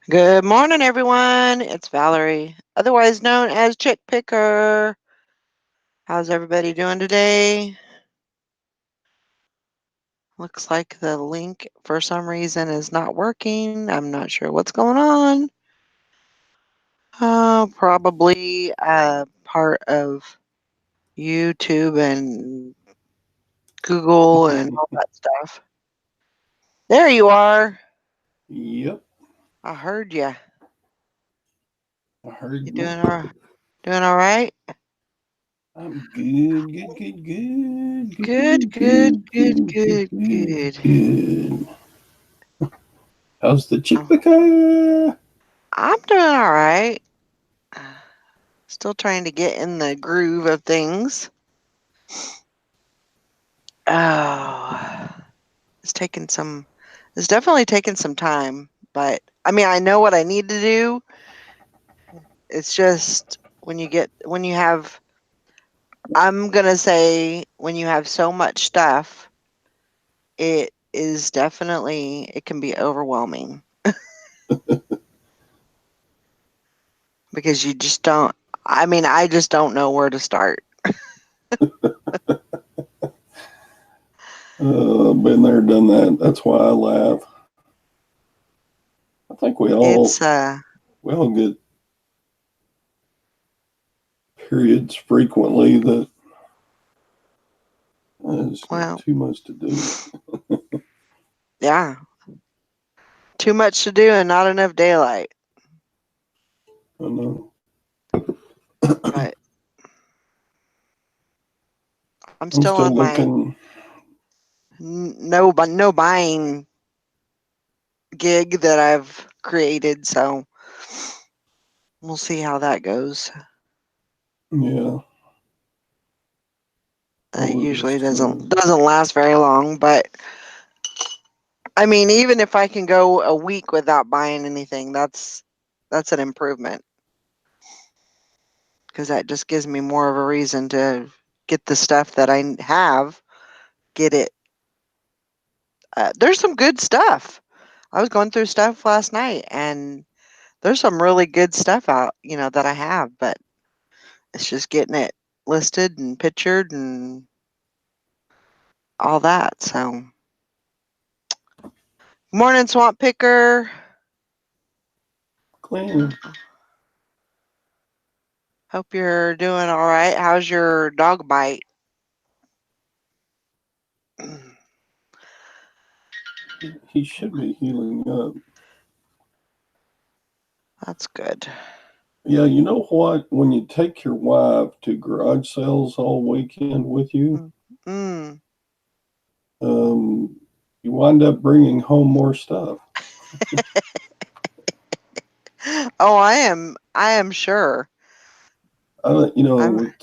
Good morning, everyone. It's Valerie, otherwise known as Chick Picker. How's everybody doing today? Looks like the link for some reason is not working. I'm not sure what's going on. Probably part of YouTube and Google and all that stuff. There you are. Yep, I heard you. I heard You you. doing all right? I'm good, good, good, good, good, Good, good, good, good, good, good, good, good, good, good. good. How's the chick Oh, picker? I'm doing all right. Still trying to get in the groove of things. Oh, it's taking some, it's definitely taken some time, but I mean, I know what I need to do. It's just when you have, I'm going to say, when you have so much stuff, it is definitely, it can be overwhelming because you just don't, I mean, I just don't know where to start. Been there, done that. That's why I laugh. I think It's, we all get periods frequently that it's got well, too much to do. yeah, too much to do and not enough daylight. I know. But I'm I'm still still on my looking. no buying gig that I've created, so we'll see how that goes. Yeah, I It was usually too. doesn't last very long, but I mean, even if I can go a week without buying anything, that's an improvement because that just gives me more of a reason to get the stuff that I have, get it. There's some good stuff. I was going through stuff last night, and there's some really good stuff out, that I have, but it's just getting it listed and pictured and all that. So, morning, Swamp Picker. Clean. Hope you're doing all right. How's your dog bite? He should be healing up. That's good. Yeah, you know what? When you take your wife to garage sales all weekend with you, Mm. Mm. um, you wind up bringing home more stuff. Oh, I am sure. I'm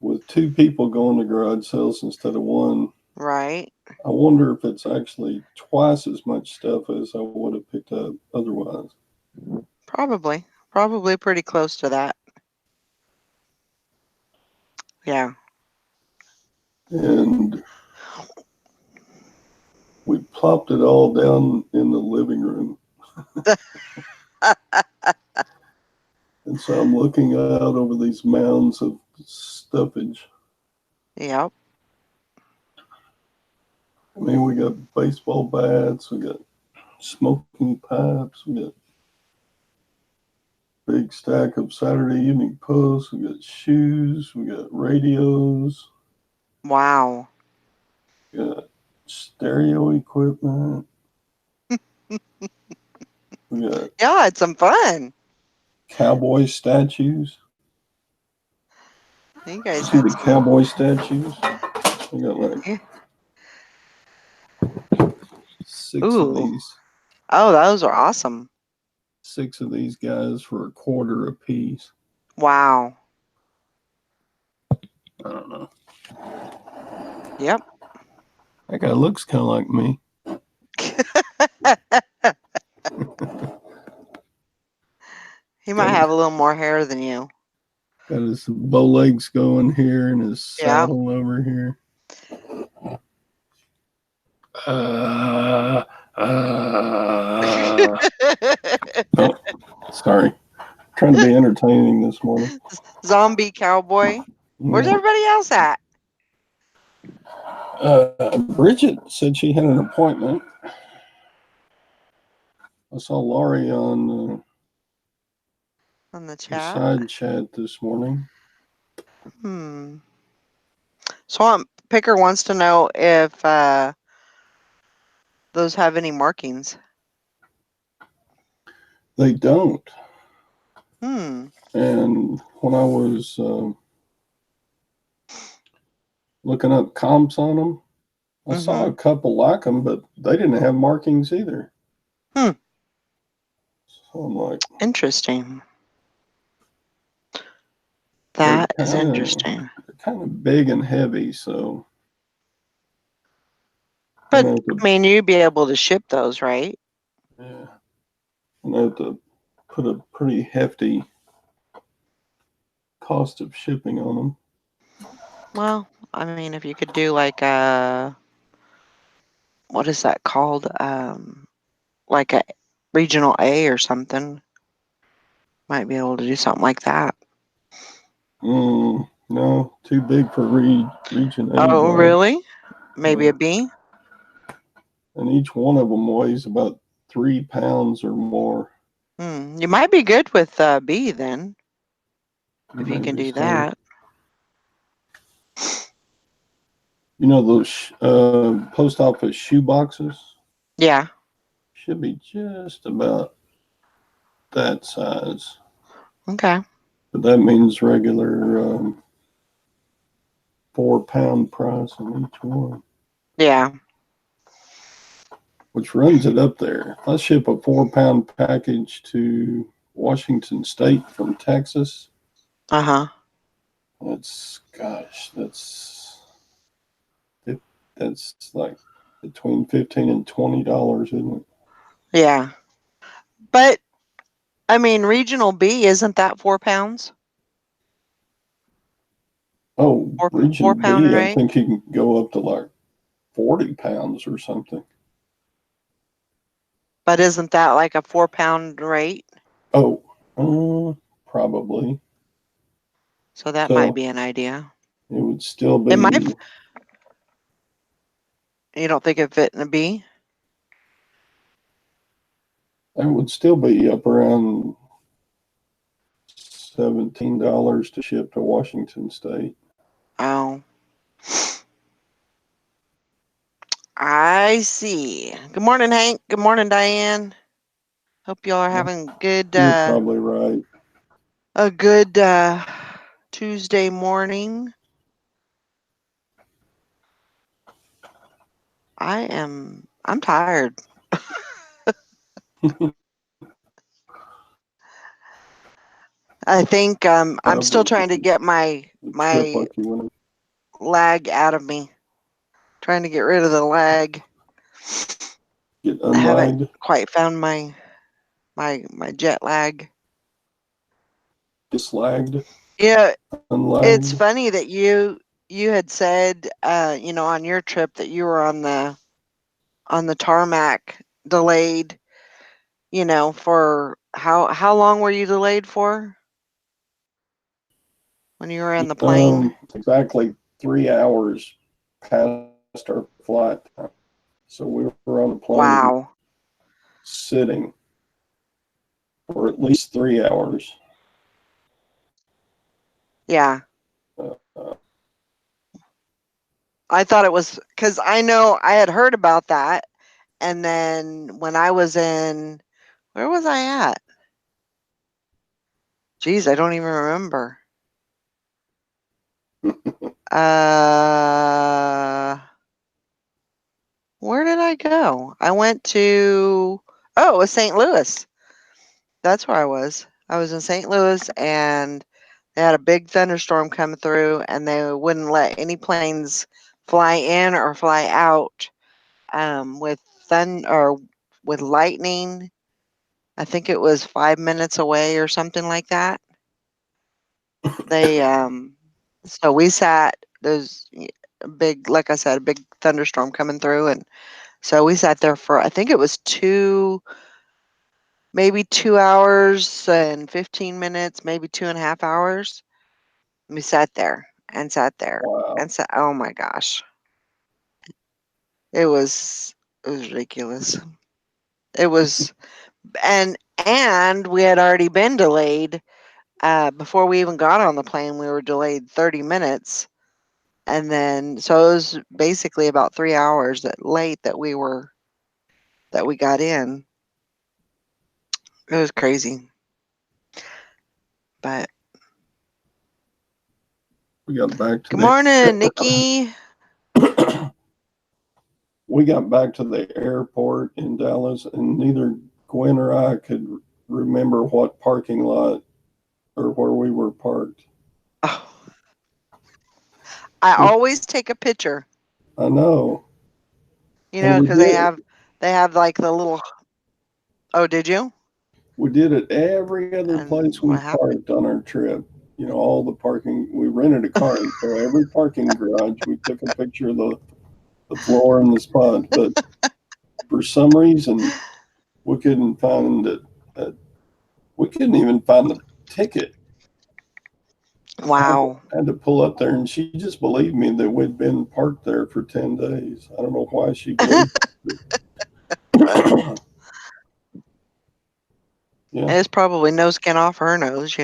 With two people going to garage sales instead of one, right. I wonder if it's actually twice as much stuff as I would have picked up otherwise. Probably pretty close to that. Yeah. And we plopped it all down in the living room. And so I'm looking out over these mounds of stuffage. Yep. I mean, we got baseball bats, we got smoking pipes, we got big stack of Saturday evening posts, we got shoes, we got radios, Wow. we got stereo equipment, we got Yeah, it's some fun. cowboy statues. You You guys see had the some. cowboy statues? We got like Yeah. 6 of Ooh. these. Oh, those are awesome. 6 of these guys for a quarter a piece. Wow. I don't know. Yep. That guy looks kind of like me. He might Got have his a little more hair than you. got his bow legs going here and his Yeah. saddle over here. Uh, uh, I Sorry, trying to be entertaining this morning. Zombie cowboy. Where's Yeah. everybody else at? Bridget said she had an appointment. I saw Laurie on On the the chat? side chat this morning. Hmm. Swamp Picker wants to know if those have any markings. They don't. Hmm. And when I was looking up comps on them, I saw Mm-hmm. a couple like them, but they didn't have markings either. Hmm. So I'm like, Interesting. they're That is kind of interesting. they're kind of big and heavy, so I But know to I mean, you'd be able to ship those, right? yeah, I know to put a pretty hefty cost of shipping on them. Well, I mean, if you could do like a what is that called? Like a regional A or something. Might be able to do something like that. No, too big for region A Oh, though. really? Maybe Yeah. a B? And each one of them weighs about 3 pounds or more. Hmm. You might be good with B then, if you can Maybe do so. that. You know those post office shoe boxes Yeah. should be just about that size, Okay. but that means regular 4 pound price on each one, Yeah. which runs it up there. If I ship a 4 pound package to Washington State from Texas, Uh-huh. that's that's like between $15 and $20, isn't it? Yeah. But I mean, regional B isn't that 4 pounds? Oh, Four Region pound, B, I right? think you can go up to like 40 pounds or something. But isn't that like a 4 pound rate? Oh, probably. So that might So be an idea. it would still It might. be, You don't think it fit in a B? it would still be up around $17 to ship to Washington State. Oh, I see. Good morning, Hank. Good morning, Diane. Hope y'all are Well, having good you're probably right. a good Tuesday morning. I'm tired. I think I'm Have still trying to get a trip my like you went. lag out of me. Trying to get rid of the lag. Get I haven't unlagged, quite found my jet lag. dislagged, Yeah, it's unlagged. funny that you had said on your trip that you were on the tarmac delayed, for how long were you delayed for when you were in the plane? Exactly 3 hours past our flight time. So we were on a plane Wow. sitting for at least 3 hours. Yeah. Uh, I thought it was because I know I had heard about that. And then when I was where was I at? Geez, I don't even remember. Uh, where did I go? I went to, oh, it was St. Louis. That's where I was. I was in St. Louis and they had a big thunderstorm come through and they wouldn't let any planes fly in or fly out with or with lightning. I think it was 5 minutes away or something like that. They so we sat there's a big, like I said, a big thunderstorm coming through, and so we sat there for I think it was 2, maybe 2 hours and 15 minutes, maybe 2.5 hours. We sat there and sat there Wow. and sat. Oh my gosh, it was it was ridiculous. It was, and we had already been delayed. Before we even got on the plane, we were delayed 30 minutes. And then, so it was basically about 3 hours late that we got in. It was crazy. But We got back to good the morning, Nikki. we got back to the airport in Dallas, and neither Gwen or I could remember what parking lot or where we were parked. Oh, I always take a picture, I know, and we because did it. they have like the little. Oh, did you? We did it every other place And we what happened? parked on our trip. All the parking. We rented a car, and so every parking garage, we took a picture of the floor and the spot. But for some reason, we couldn't find it. We couldn't even find the ticket. Wow. I had to pull up there, and she just believed me that we'd been parked there for 10 days. I don't know why she believed. Well, Yeah, it's probably no skin off her nose.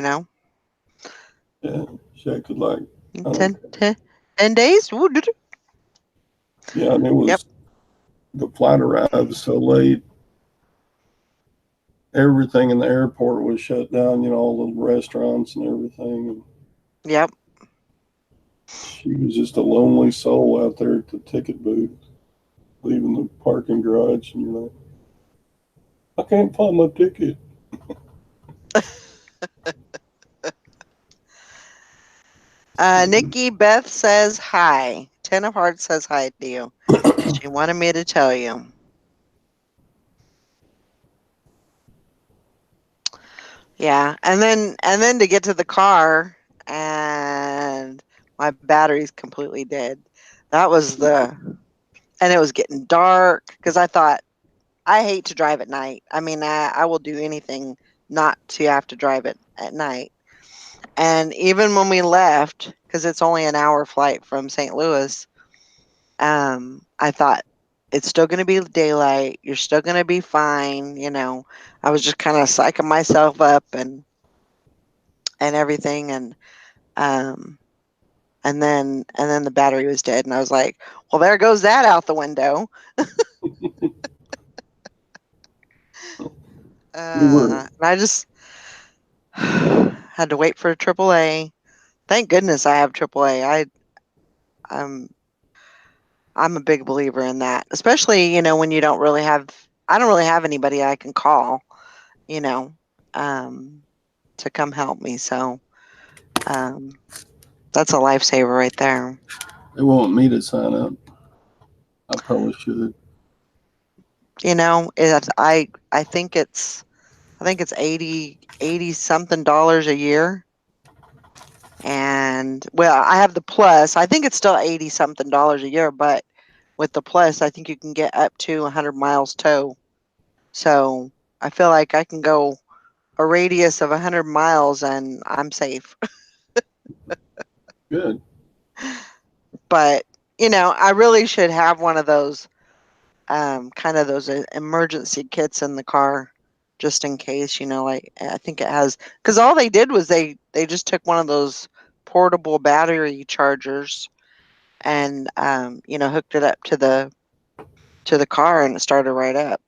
yeah. She acted like I don't Ten, care. 10 days? Woo, Yeah, and it Yep, was the flight arrived so late. Everything in the airport was shut down. All the restaurants and everything. And yep. she was just a lonely soul out there at the ticket booth, leaving the parking garage, and you're like, I can't find my ticket. Nikki Beth says hi. Ten of Hearts says hi to you. She wanted me to tell you. Yeah, and then to get to the car and my battery's completely dead. That was and it was getting dark because I thought I hate to drive at night. I mean, I will do anything not to have to drive it at night. And even when we left, because it's only an hour flight from St. Louis, I thought it's still going to be daylight. You're still going to be fine. I was just kind of psyching myself up and everything, um, and then the battery was dead, and I was like, well, there goes that out the window. We were And I just had to wait for AAA. Thank goodness I have AAA. I'm I'm a big believer in that, especially when you don't really have. I don't really have anybody I can call, you know, um, to come help me. So um, that's a lifesaver right there. they want me to sign up. I probably should. I think it's 80 something dollars a year. And well, I have the plus. I think it's still 80 something dollars a year, but with the plus, I think you can get up to 100 miles tow. So I feel like I can go a radius of 100 miles and I'm safe. Good. But I really should have one of those kind of those emergency kits in the car just in case. Like I think it has, because all they did was they just took one of those portable battery chargers and hooked it up to the car and it started right up.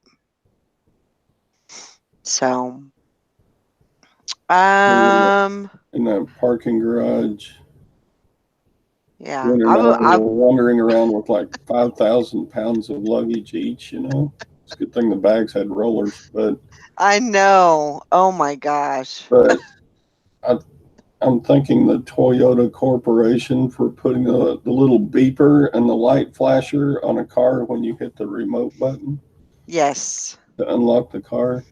So Me um in that parking garage. yeah, Gwen and I I've were wandering around with like 5,000 pounds of luggage each. It's a good thing the bags had rollers, I know. Oh my gosh. but I, I'm thanking the Toyota Corporation for putting the little beeper and the light flasher on a car when you hit the remote button Yes. to unlock the car.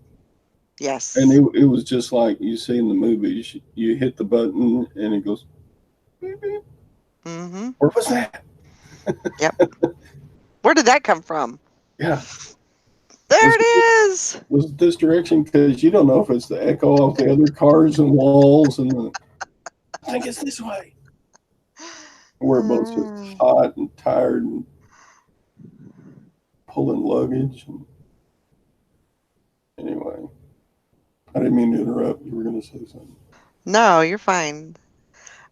And Yes. it was just like you see in the movies. You hit the button and it goes, beep, beep. Mhm. Where was that? Yep. Where did that come from? Yeah. There Was it was this direction because you don't know if it's the echo of the other cars and walls, and I think it's this way. We're both just Mm. hot and tired and pulling luggage. And anyway, I didn't mean to interrupt. You were going to say something. No, you're fine.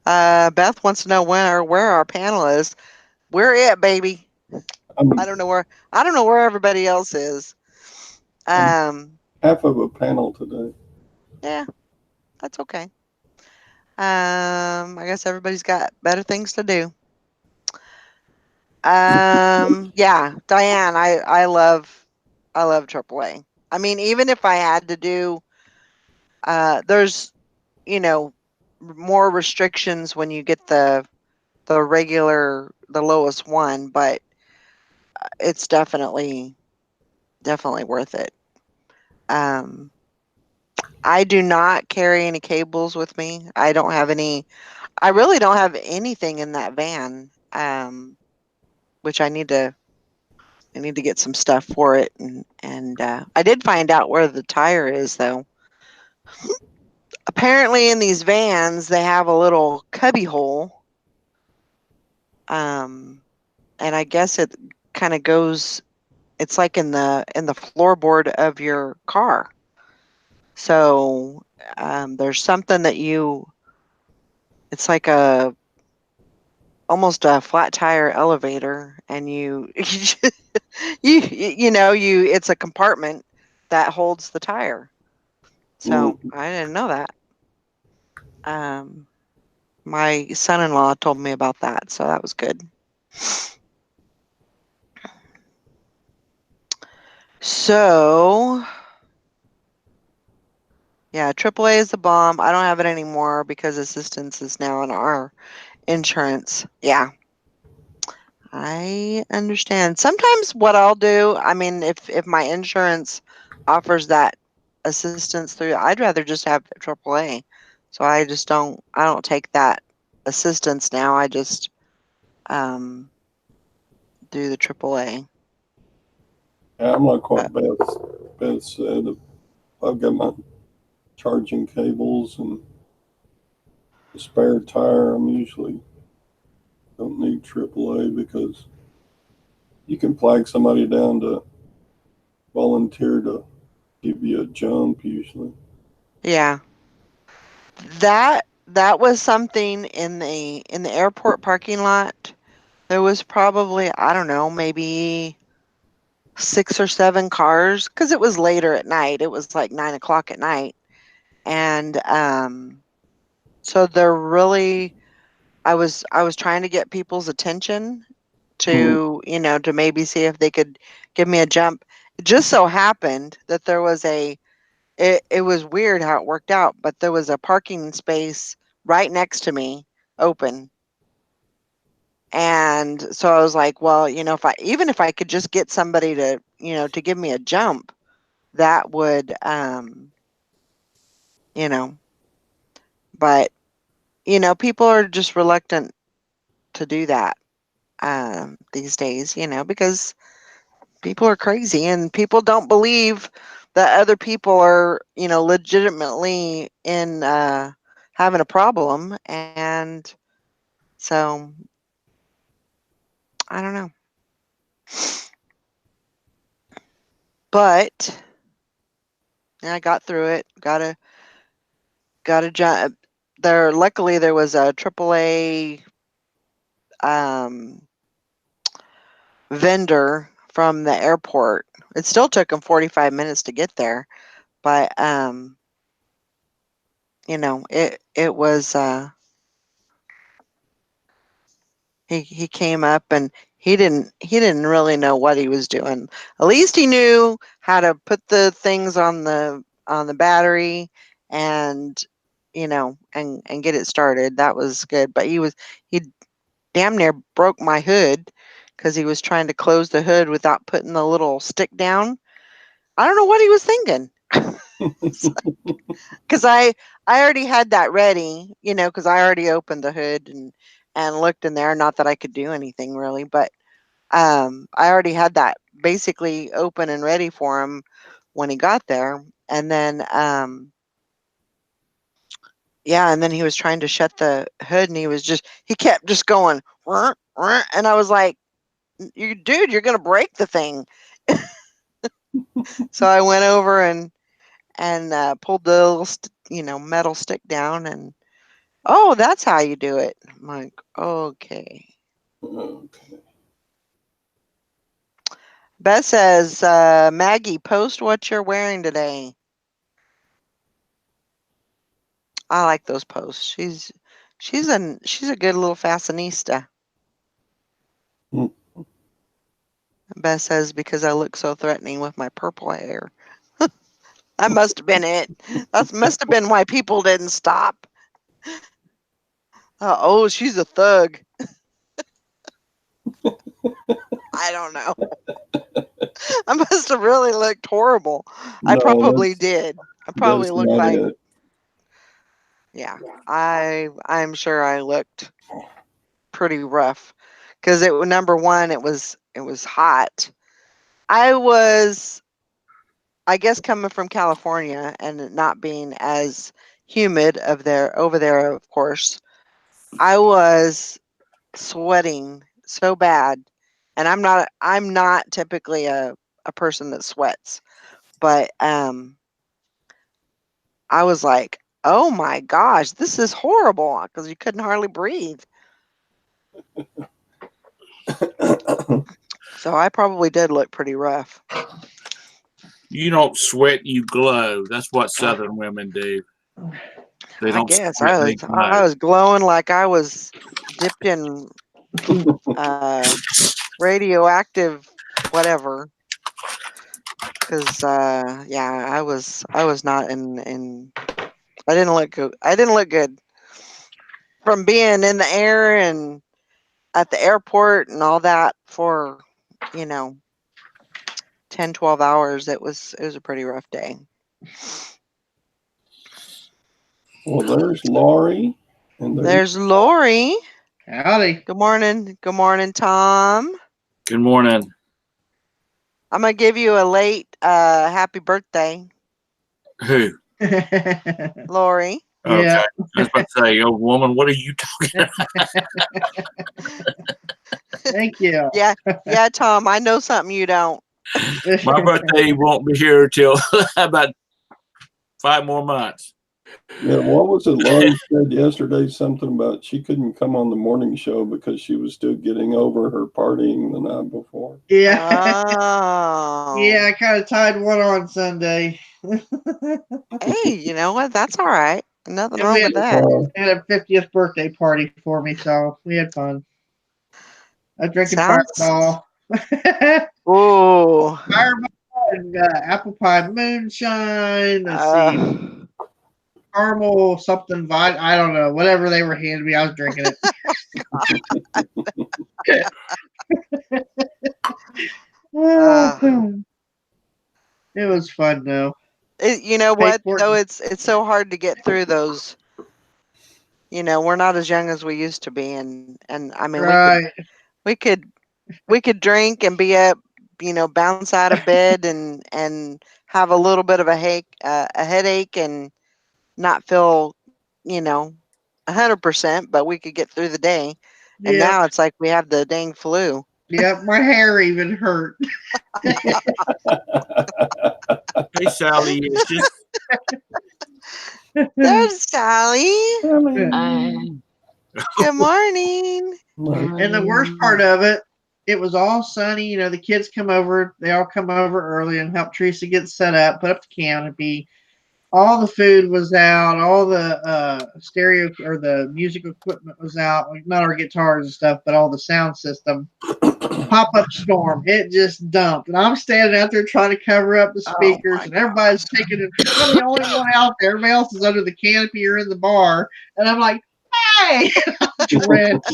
Beth wants to know where our panel is. We're it, baby. I I'm don't know where I don't know where everybody else is. I'm Um, half of a panel today. yeah, that's okay. I guess everybody's got better things to do. Yeah, Diane, I love AAA. I mean, even if I had to do, there's you know more restrictions when you get the lowest one, but it's definitely worth it. Um, I do not carry any cables with me. I don't have any. I really don't have anything in that van. Which I need to get some stuff for it, and I did find out where the tire is though. Apparently, in these vans, they have a little cubby hole, um, and I guess it kind of goes. It's like in the floorboard of your car. So there's something that you. It's like a almost a flat tire elevator, and you it's a compartment that holds the tire. So Mm. I didn't know that. Um, my son-in-law told me about that, so that was good. So yeah, AAA is the bomb. I don't have it anymore because assistance is now in our insurance. Yeah, I understand. Sometimes what I'll do, I mean, if my insurance offers that assistance through, I'd rather just have AAA. So I don't take that assistance now. I just um do the AAA. Yeah, I'm like But what Beth said. I've got my charging cables and a spare tire. I'm usually don't need AAA because you can flag somebody down to volunteer to give you a jump usually. yeah, that was something in the airport parking lot. There was probably, I don't know, maybe 6 or 7 cars because it was later at night. It was like 9 o'clock at night. And so they're really I was trying to get people's attention Mm. to maybe see if they could give me a jump. It just so happened that it was weird how it worked out, but there was a parking space right next to me open. And so I was like, well, if I could just get somebody to give me a jump, that would you know, but people are just reluctant to do that these days, because people are crazy and people don't believe that other people are, legitimately in having a problem. And so I don't know. But yeah, I got through it. Got a job there. Luckily there was a AAA um vendor from the airport. It still took him 45 minutes to get there, but it was he came up and he didn't really know what he was doing. At least he knew how to put the things on the battery and and get it started. That was good. But he damn near broke my hood because he was trying to close the hood without putting the little stick down. I don't know what he was thinking. Because I already had that ready, because I already opened the hood and looked in there. Not that I could do anything really, but I already had that basically open and ready for him. when he got there. And then, yeah, and then he was trying to shut the hood, and he kept just going, "Rrr, rrr," and I was like, "You dude, you're gonna break the thing." So I went over and pulled the little metal stick down, and oh, that's how you do it. I'm like, okay. Okay. Beth says, Maggie, post what you're wearing today. I like those posts. She's a good little fashionista. Hmm. Beth says because I look so threatening with my purple hair. That must have been it. That must have been why people didn't stop. Oh, she's a thug. I don't know. I must have really looked horrible. I No, probably did. I probably that's looked not like, it. yeah. I'm sure I looked pretty rough because number one, it was hot. I was, I guess, coming from California and it not being as humid over there, of course. I was sweating so bad, and I'm not typically a person that sweats, but I was like, "Oh my gosh, this is horrible," because you couldn't hardly breathe. So I probably did look pretty rough. You don't sweat, you glow. That's what Southern women do. They I don't guess sweat, I they was I glow. was glowing like I was dipped in uh, radioactive whatever. Because yeah, I was not in. I didn't look good. I didn't look good from being in the air and at the airport and all that for you know 10-12 hours. It was a pretty rough day. Well, there's Laurie, and there's There's Lori. Howdy. Good morning, Tom. Good morning. I'm gonna give you a late happy birthday, Who? Lori. Okay. Yeah. I was about to say, old woman, what are you talking Thank you. Yeah, Tom. I know something you don't. My birthday won't be here till about 5 more months. yeah. What was it? Laurie said yesterday something about she couldn't come on the morning show because she was still getting over her partying the night before. Yeah. Yeah, Oh. I kind of tied one on Sunday. Hey, you know what? That's all right. Nothing And we wrong had, with that. had a 50th birthday party for me, so we had fun. I was drinking Sounds. Fireball. Ooh. Fireball and apple pie moonshine. Let's see, Uh, caramel something. I don't know. Whatever they were handing me, I was drinking it. uh, It was fun though. you know Paid what for though? it. It's so hard to get through those. We're not as young as we used to be, and I mean Right. we could we could drink and be up, bounce out of bed and have a little bit of a headache and not feel, you know, 100%, but we could get through the day. And Yep. now it's like we have the dang flu. Yep. My hair even hurt. Hey, Sally, it's just And There's Sally. Good morning. the worst part of it, it was all sunny. You know, the kids come over. They all come over early and help Teresa get set up, put up the canopy. All the food was out. All the stereo or the music equipment was out. Like not our guitars and stuff, but all the sound system. Pop up storm. It just dumped. And I'm standing out there trying to cover up the Oh speakers, my and everybody's taking it. I'm the only one out there. Everybody else is under the canopy or in the bar. And I'm like, hey, I'm drenched,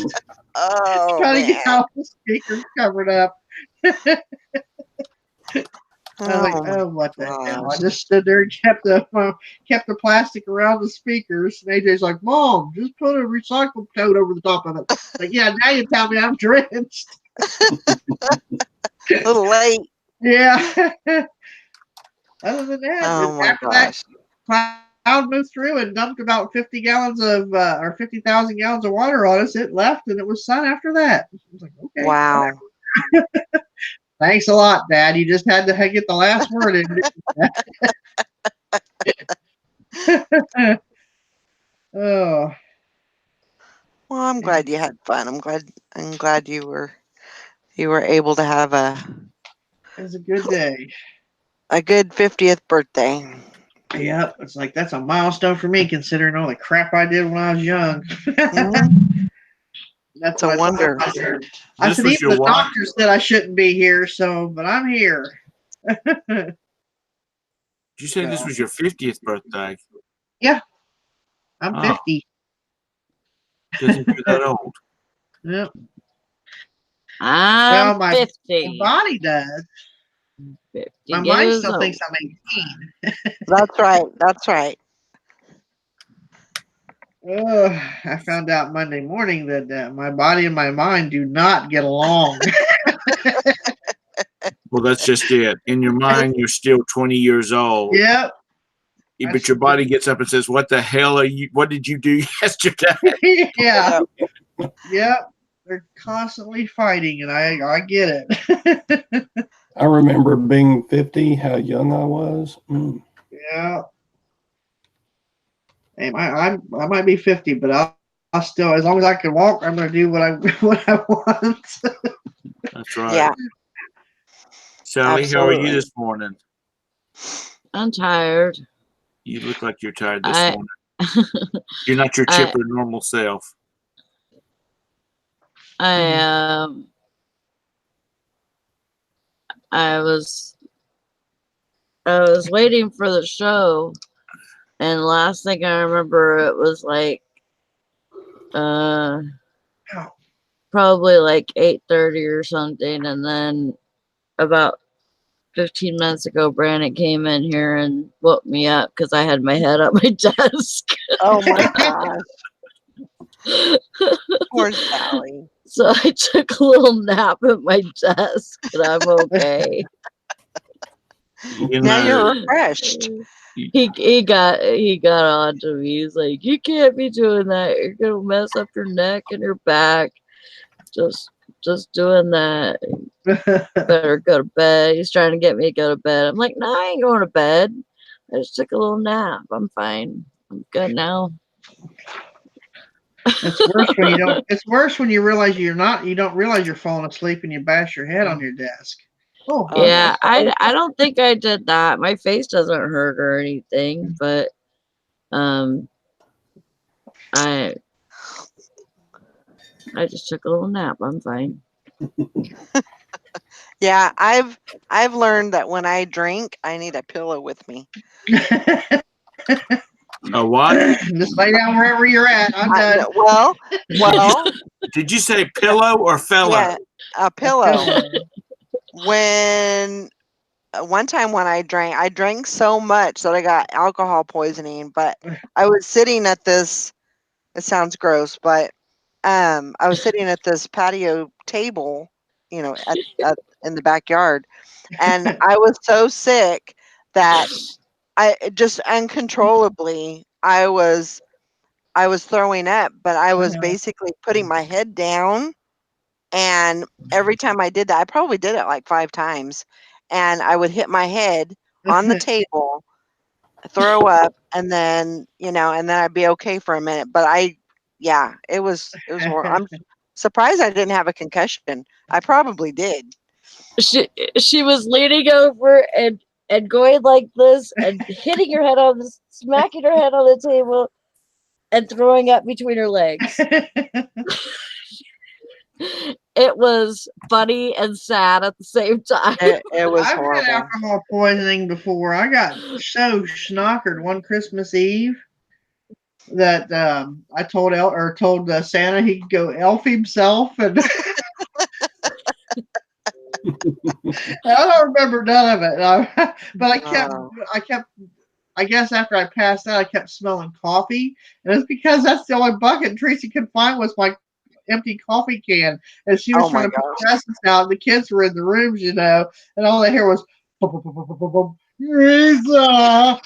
Oh trying to get man. all the speakers covered up. I was like, Oh my oh, what the hell? I gosh. just stood there and kept the plastic around the speakers. And AJ's like, Mom, just put a recycled coat over the top of it. Like, yeah, now you tell me I'm drenched. A little late. Yeah. Other than that, Oh my after that gosh. cloud moved through and dumped about 50 gallons of or 50,000 gallons of water on us. It left and it was sun after that. I was like, okay, Wow. thanks a lot, Dad. You just had to get the last word in. Oh, Well, I'm glad you had fun. I'm glad you were able to have it was a good day. a good 50th birthday. Yep, it's like that's a milestone for me, considering all the crap I did when I was young. Mhm. That's It's a what I told wonder. my sister. I This said, was even your the what? doctor said I shouldn't be here, but I'm here. Did you say this So, was your 50th birthday? yeah, I'm Oh, 50. doesn't feel that old. Yep. I'm Well, my 50. body does. 50 My mind years still old. thinks I'm 18. That's right. That's right. I found out Monday morning that my body and my mind do not get along. Well, that's just it. In your mind, you're still 20 years old. Yep. But your body gets up and says, "What the hell are you? What did you do yesterday?" Yeah. Yep. Yep. They're constantly fighting, and I get it. I remember being 50, how young I was. Yeah. Hey, I might be 50, but I'll still, as long as I can walk, I'm going to do what I what I want. That's right. Yeah, Sally, how are you absolutely. this morning? I'm tired. You look like you're tired this I morning. You're not your I chipper, normal self. I I was waiting for the show, and last thing I remember, it was like uh probably like 8:30 or something, and then about 15 minutes ago, Brandon came in here and woke me up because I had my head up my desk. Oh my gosh. Poor Sally. So I took a little nap at my desk, and I'm okay. You Now know, you're refreshed. He got on to me. He's like, "You can't be doing that. You're gonna mess up your neck and your back. Just doing that. Better go to bed." He's trying to get me to go to bed. I'm like, "No, I ain't going to bed. I just took a little nap. I'm fine. I'm good now." It's worse when you don't. It's worse when you realize you're not. You don't realize you're falling asleep and you bash your head on your desk. Oh, Oh Yeah, no. I don't think I did that. My face doesn't hurt or anything, but um I just took a little nap. I'm fine. Yeah, I've learned that when I drink, I need a pillow with me. a what? just lay down wherever you're at. I'm done. Well, Did you say pillow or fella? yeah, a pillow. When one time when I drank so much that I got alcohol poisoning, but I was sitting at this, it sounds gross, but I was sitting at this patio table, at in the backyard, and I was so sick that I just uncontrollably I was throwing up, but I was basically putting my head down, and every time I did that, I probably did it like 5 times, and I would hit my head on the table, throw up, and then I'd be okay for a minute, but yeah, it was horrible. I'm surprised I didn't have a concussion. I probably did. She was leaning over and going like this and hitting her head on the smacking her head on the table and throwing up between her legs. It was funny and sad at the same time. It was I've had horrible. alcohol poisoning before. I got so schnockered one Christmas Eve that I told Santa he could go elf himself, and I don't remember none of it. But Oh, I kept. I guess after I passed out, I kept smelling coffee, and it's because that's the only bucket Tracy could find was my empty coffee can, and she was oh trying my to put gosh. presents out. The kids were in the rooms, and all they hear was boom, boom, boom, boom, boom, boom. Risa.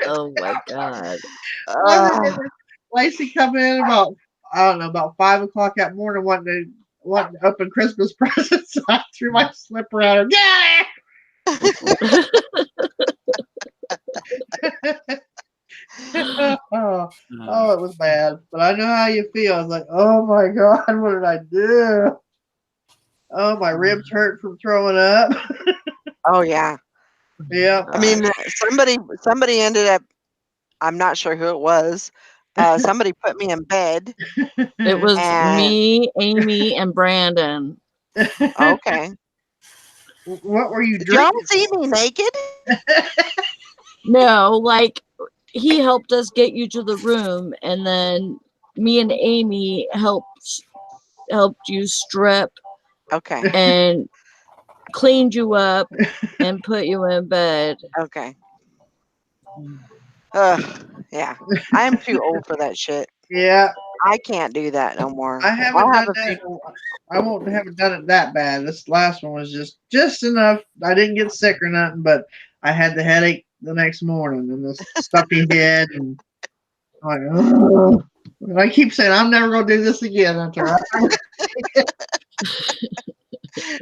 Oh my god. Ah, Lacey come in about I don't know about 5 o'clock that morning wanting to open Christmas presents. I threw my slipper at her. Get it! Oh, it was bad. But I know how you feel. I was like, oh my god, what did I do? Oh, my ribs hurt from throwing up. oh yeah. Yeah. I mean, somebody ended up. I'm not sure who it was. Somebody put me in bed, It was and me, Amy, and Brandon. okay. What were you Did y'all drinking? see me naked? No, like he helped us get you to the room, and then me and Amy helped you strip Okay. and cleaned you up and put you in bed. Okay. Yeah. I am too old for that shit. Yeah, I can't do that no more. I haven't I'll have done a few. that. I won't haven't done it that bad. This last one was just enough. I didn't get sick or nothing, but I had the headache the next morning and this stuffy head and I'm like, oh. And I keep saying I'm never gonna do this again. After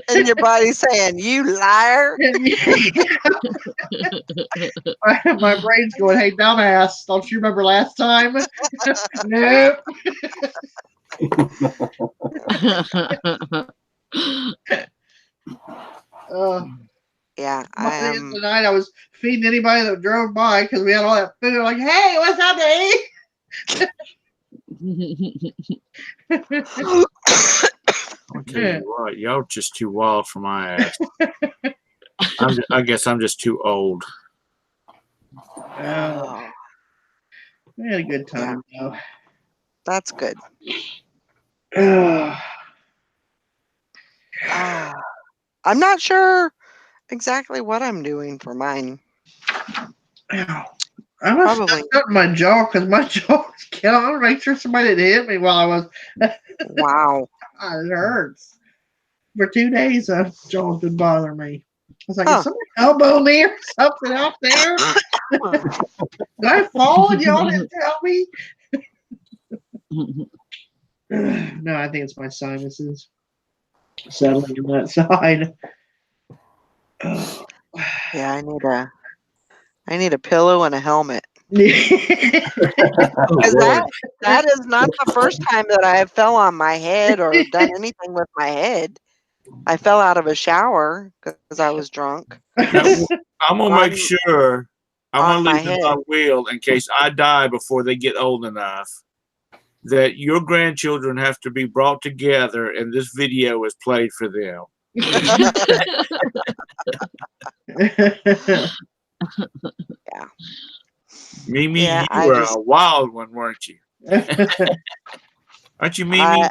And your body's saying, "You liar." my brain's going, "Hey, dumbass! Don't you remember last time?" Nope. Uh, Yeah, By I the end of am. the night, I was feeding anybody that drove by because we had all that food. Like, hey, what's up, I'll tell you what, y'all just too wild for my ass. I guess I'm just too old. Oh, We had a good yeah, time, though. that's good. Ah, I'm not sure exactly what I'm doing for mine. Ow. I must have Probably. cut my jaw because my jaw was killing. I want to make sure somebody didn't hit me while I was. Wow. It hurts. For 2 days, that jaw's been bothering me. I was like, is Huh. somebody elbow me or something out there? Did I fall and y'all didn't tell me? No, I think it's my sinuses settling on that side. Yeah, I need a pillow and a helmet. Oh, Because Lord. that is not the first time that I have fell on my head or done anything with my head. I fell out of a shower because I was drunk Now, I'm gonna make on sure I'm gonna on my leave in my head. will in case I die before they get old enough that your grandchildren have to be brought together and this video is played for them. Yeah. Mimi, Yeah, you I were just a wild one, weren't you? Aren't you, Mimi?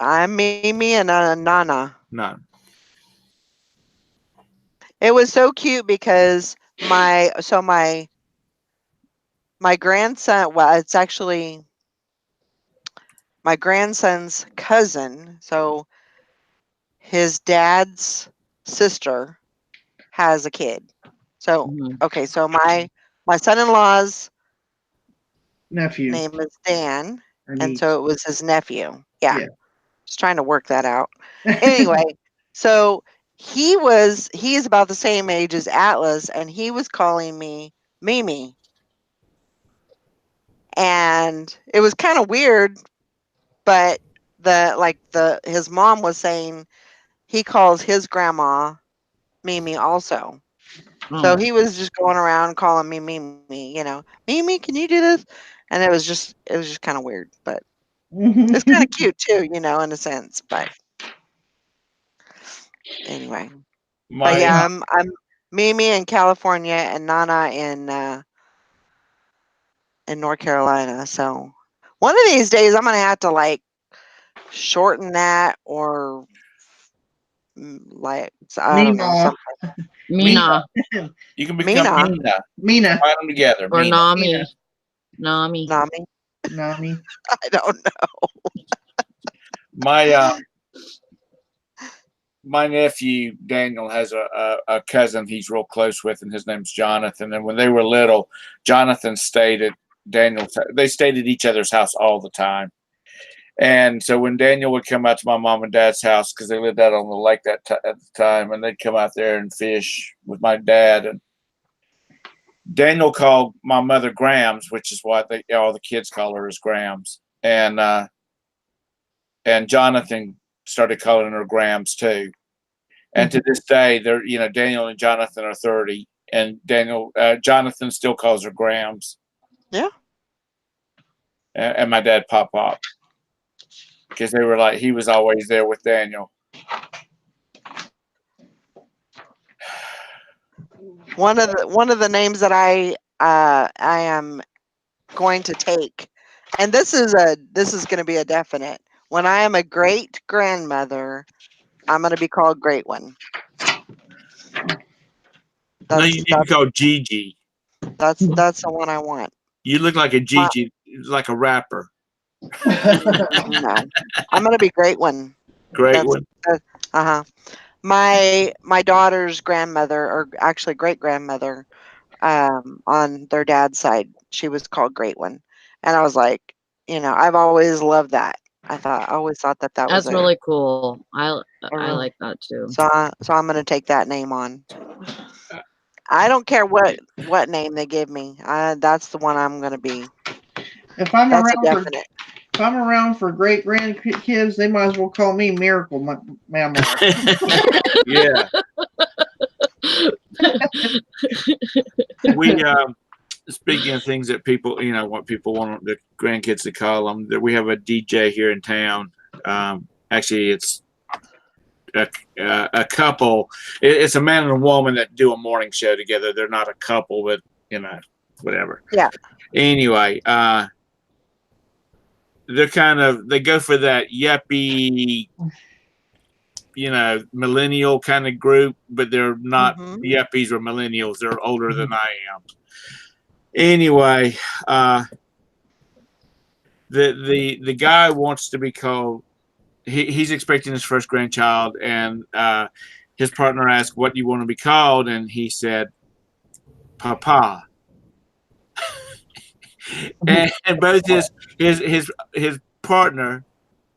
I'm Mimi and Nana. No. It was so cute because my grandson, well, it's actually my grandson's cousin. So his dad's sister has a kid. So Mhm. okay, so my son-in-law's Nephew name is Dan, or and niece. so it was his nephew. Yeah. Yeah. Just trying to work that out. Anyway, so he is about the same age as Atlas, and he was calling me Mimi. And it was kind of weird, but the his mom was saying he calls his grandma Mimi also. So Oh. he was just going around calling me Mimi, Mimi, can you do this? And it was just kind of weird, but it's kind of cute too, in a sense. But anyway, but My yeah, I'm Mimi in California and Nana in North Carolina. So one of these days I'm gonna have to like shorten that or like I don't know Meemaw. something. Mina you can become Mina, Mina. Mina. Combine them together. or Mina. Nami. Nami. Nami. Nami. I don't know. My my nephew Daniel has a cousin he's real close with, and his name's Jonathan. And when they were little, Jonathan stayed at Daniel's. They stayed at each other's house all the time. And so when Daniel would come out to my mom and dad's house, because they lived out on the lake at the time, and they'd come out there and fish with my dad, and Daniel called my mother Grams, which is what all the kids call her is Grams, and Jonathan started calling her Grams too. And to this day, they're Daniel and Jonathan are 30, and Jonathan still calls her Grams. Yeah. And my dad Pop, because they were like he was always there with Daniel. One of the names that I am going to take, and this is going to be a definite. When I am a great grandmother, I'm going to be called Great One. No, you need to be called Gigi. That's the one I want. You look like a Gigi, like a rapper. No, I'm going to be Great One. Great One. My daughter's grandmother, or actually great grandmother, on their dad's side, she was called Great One, and I was like, I've always loved that. I always thought that was That's really cool. I like that too. So I'm gonna take that name on. I don't care what name they give me. That's the one I'm gonna be. If I'm That's a around definite. if I'm around for great grandkids, they might as well call me Miracle Mammal. Yeah. We speaking of things that people, what people want the grandkids to call them, that we have a DJ here in town. Actually, it's a couple. It's a man and a woman that do a morning show together. They're not a couple, but whatever. Yeah. Anyway, they go for that yuppie, millennial kind of group, but they're not yuppies or millennials. They're older than I am. Anyway, the guy wants to be called. He's expecting his first grandchild, and his partner asked, "What do you want to be called?" And he said, "Papa." and both his partner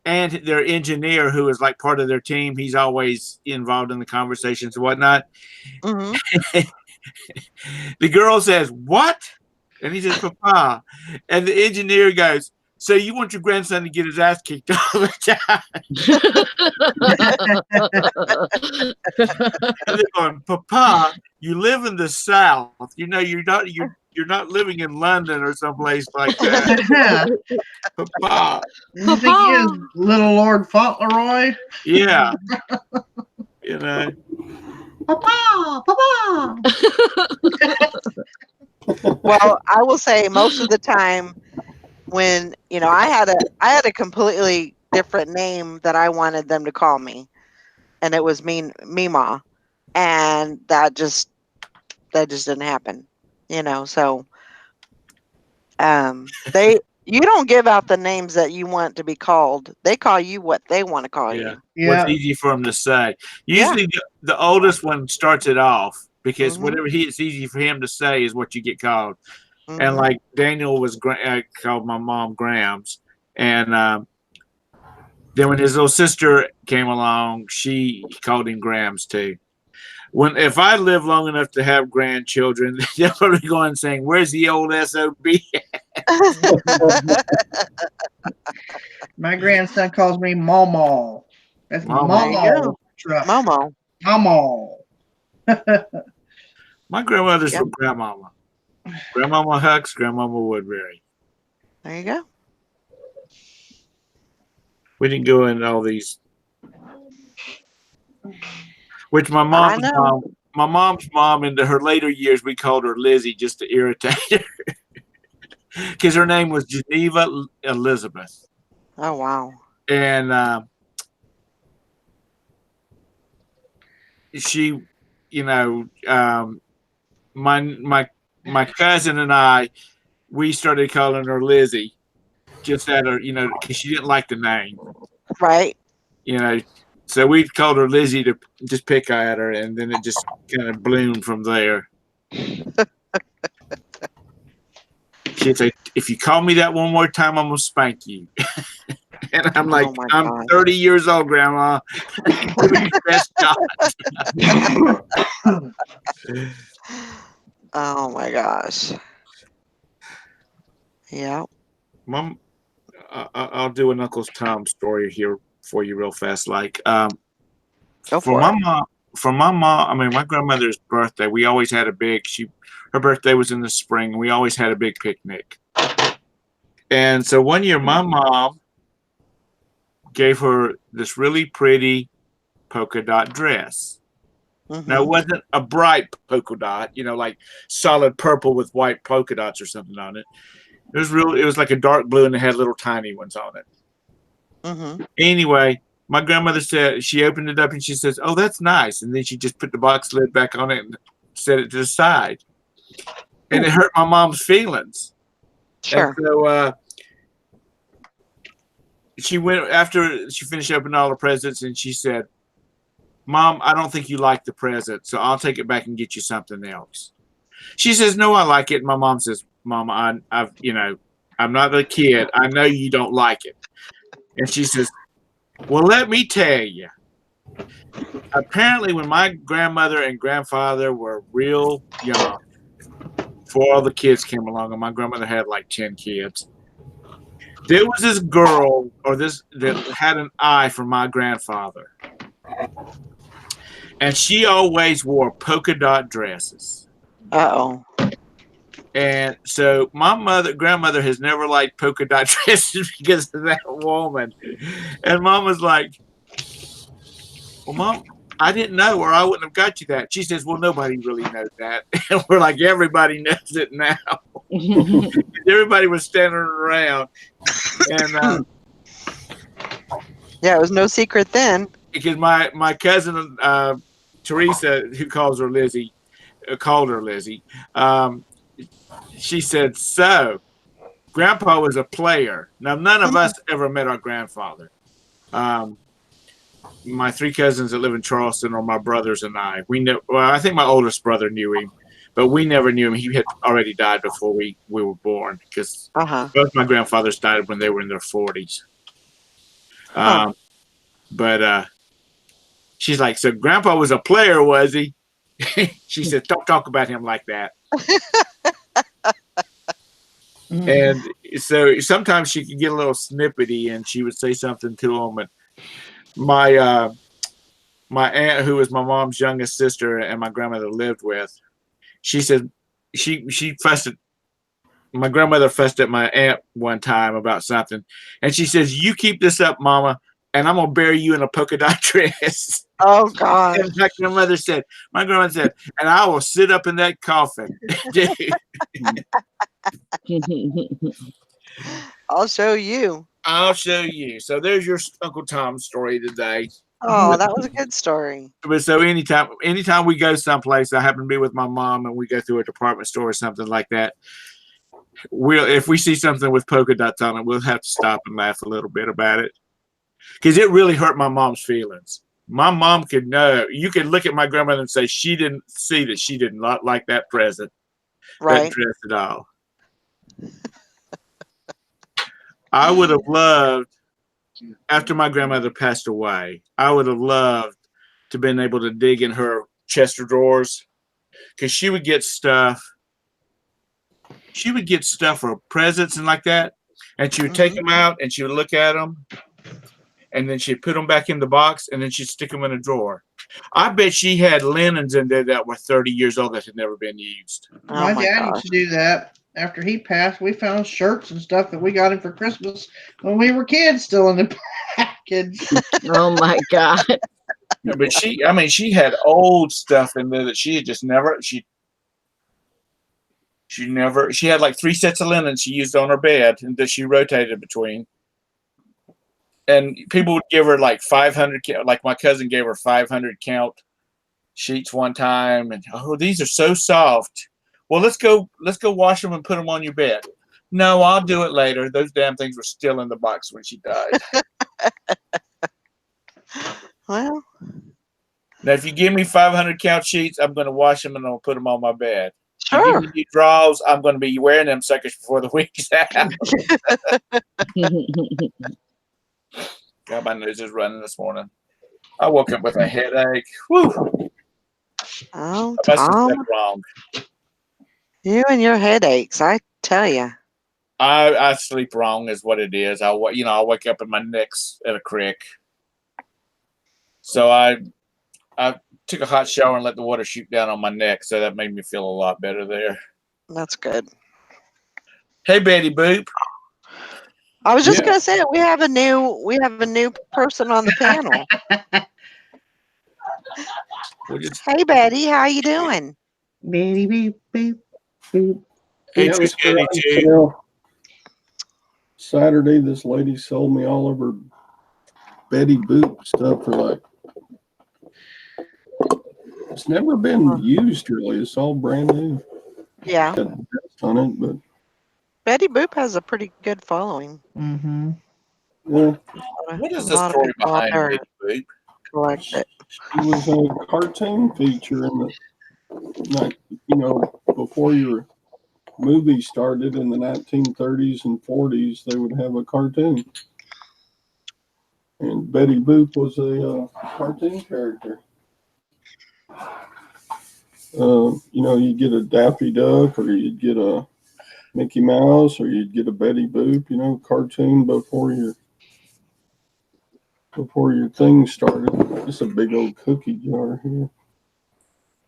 and their engineer, who is like part of their team, he's always involved in the conversations and whatnot. The girl says, "What?" And he says, "Papa." And the engineer goes, "So you want your grandson to get his ass kicked all the time?" And they're going, "Papa, you live in the South. You're not living in London or someplace like that." Papa. You think he is Little Lord Fauntleroy? Yeah. Papa, Papa. Well, I will say most of the time when I had a completely different name that I wanted them to call me, and it was Mima, and that just didn't happen. So you don't give out the names that you want to be called. They call you what they want to call you. Yeah. What's easy for them to say. Usually the oldest one starts it off, because whatever it's easy for him to say is what you get called. And like Daniel was called my mom Grams, and then when his little sister came along, she called him Grams too. If I live long enough to have grandchildren, they're probably going and saying, "Where's the old SOB?" My grandson calls me Momo. That's Momo. Momo. Momo. Momo. My grandmother's from Grandmama. Grandmama Hucks, Grandmama Woodbury. There you go. We didn't go into all these. Which my mom's mom, into her later years, we called her Lizzie just to irritate her, because her name was Geneva Elizabeth. Oh wow! And she, my cousin and I, we started calling her Lizzie, just at her, because she didn't like the name. Right. So we told her Lizzie to just pick at her, and then it just kind of bloomed from there. She'd say, "If you call me that one more time, I'm gonna spank you." And I'm like, Oh my "I'm gosh. 30 years old, Grandma. Give it your best shot." Oh my gosh. Yeah. Mom, I'll do an Uncle Tom story here for you real fast. Like, Go for for my it. mom, I mean, my grandmother's birthday, we always had a big. Her birthday was in the spring. We always had a big picnic. And so one year, my mom gave her this really pretty polka dot dress. Now, it Mhm. wasn't a bright polka dot, like solid purple with white polka dots or something on it. It was like a dark blue and it had little tiny ones on it. Mhm. Anyway, my grandmother said, she opened it up and she says, "Oh, that's nice." And then she just put the box lid back on it and set it to the side. And it hurt my mom's feelings. And Sure. so she went after she finished opening all the presents and she said, "Mom, I don't think you like the present, so I'll take it back and get you something else." She says, "No, I like it." And my mom says, "Mom, I'm not a kid. I know you don't like it." And she says, "Well, let me tell you. Apparently, when my grandmother and grandfather were real young, before all the kids came along, and my grandmother had like 10 kids, there was this girl that had an eye for my grandfather. And she always wore polka dot dresses. Uh-oh. And so my grandmother has never liked polka dot dresses because of that woman. And Mom was like, "Well, Mom, I didn't know, or I wouldn't have got you that." She says, "Well, nobody really knows that." And we're like, "Everybody knows it now." Everybody was standing around. And Yeah, it was no secret then. because my cousin Teresa, who called her Lizzie, she said, "So Grandpa was a player." Now, none of us ever met our grandfather. My three cousins that live in Charleston are my brothers and I. Well, I think my oldest brother knew him, but we never knew him. He had already died before we were born because Uh-huh. both my grandfathers died when they were in their 40s. Huh. But she's like, "So Grandpa was a player, was he?" She said, "Don't talk about him like that." And so sometimes she could get a little snippety and she would say something to him. And my aunt, who was my mom's youngest sister and my grandmother lived with, she said she fussed at my grandmother fussed at my aunt one time about something. And she says, "You keep this up, Mama, and I'm gonna bury you in a polka dot dress." Oh gosh. And my grandmother said, "And I will sit up in that coffin." I'll show you. I'll show you. So there's your Uncle Tom story today. Oh, that was a good story. But so anytime we go someplace, I happen to be with my mom and we go through a department store or something like that, if we see something with polka dots on it, we'll have to stop and laugh a little bit about it. Because it really hurt my mom's feelings. My mom could know. You could look at my grandmother and say she didn't see that she did not like that present, that Right. dress at all. I would have loved, after my grandmother passed away, I would have loved to been able to dig in her chest of drawers because she would get stuff. She would get stuff for presents and like that, and she would take them out and she would look at them, and then she'd put them back in the box, and then she'd stick them in a drawer. I bet she had linens in there that were 30 years old that had never been used. Oh My my dad gosh. used to do that. After he passed, we found shirts and stuff that we got him for Christmas when we were kids still in the package. Oh my God. Yeah, but she had old stuff in there that she had just never, she had like 3 sets of linen she used on her bed and that she rotated between. And people would give her like 500, like my cousin gave her 500 count sheets one time. And, "Oh, these are so soft. Well, let's go wash them and put them on your bed." "No, I'll do it later." Those damn things were still in the box when she died. Well, Now, if you give me 500 count sheets, I'm going to wash them and I'll put them on my bed. You give sure. me new drawers, I'm going to be wearing them suckers before the week's out. God, my nose is running this morning. I woke up with a headache. Whew. Oh, I must have Tom, slept wrong. you and your headaches, I tell you. I sleep wrong is what it is. I'll wake up and my neck's at a crick. So I took a hot shower and let the water shoot down on my neck, so that made me feel a lot better there. That's good. Hey, Betty Boop. I was just Yeah. gonna say we have a new person on the panel. We'll just, Hey Betty, how you doing? Beep, beep, beep, beep. hey, Yeah, Two this Daddy garage Two. sale Saturday, this lady sold me all of her Betty Boop stuff for like, it's never been used really. It's all brand new. Yeah, Got the dust on it, but Betty Boop has a pretty good following. Mm-hmm. yeah, What A is the lot of story people out behind there Betty Boop? collect it. she was a cartoon feature in the not before your movie started in the 1930s and 40s. They would have a cartoon, and Betty Boop was a cartoon character. You'd get a Daffy Duck, or you'd get a Mickey Mouse, or you'd get a Betty Boop. Cartoon before your thing started. It's a big old cookie jar here.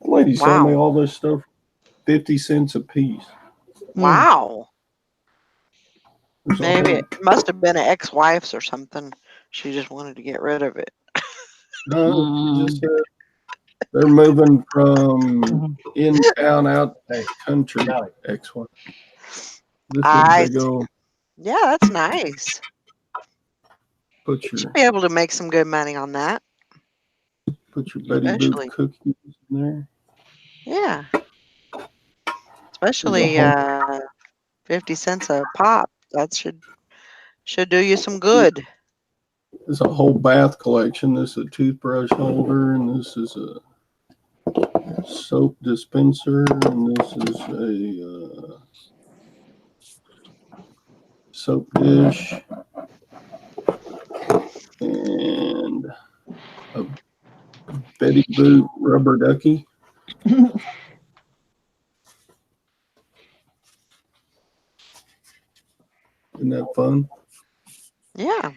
The lady sold me Wow. all this stuff, 50 cents a piece. Wow. There's a Maybe whole, it must have been an ex-wife's or something. She just wanted to get rid of it. no, she just said they're moving from in town out country. X1. This is a I big old, Yeah, that's nice. put Should your be able to make some good money on that. Betty Boop Especially, cookies in there. yeah, There's a especially whole 50 cents a pop. That should do you some good. there's a whole bath collection. This is a toothbrush holder, and this is a soap dispenser, and this is a soap dish, and a Betty Boop rubber ducky. Isn't that fun? Yeah,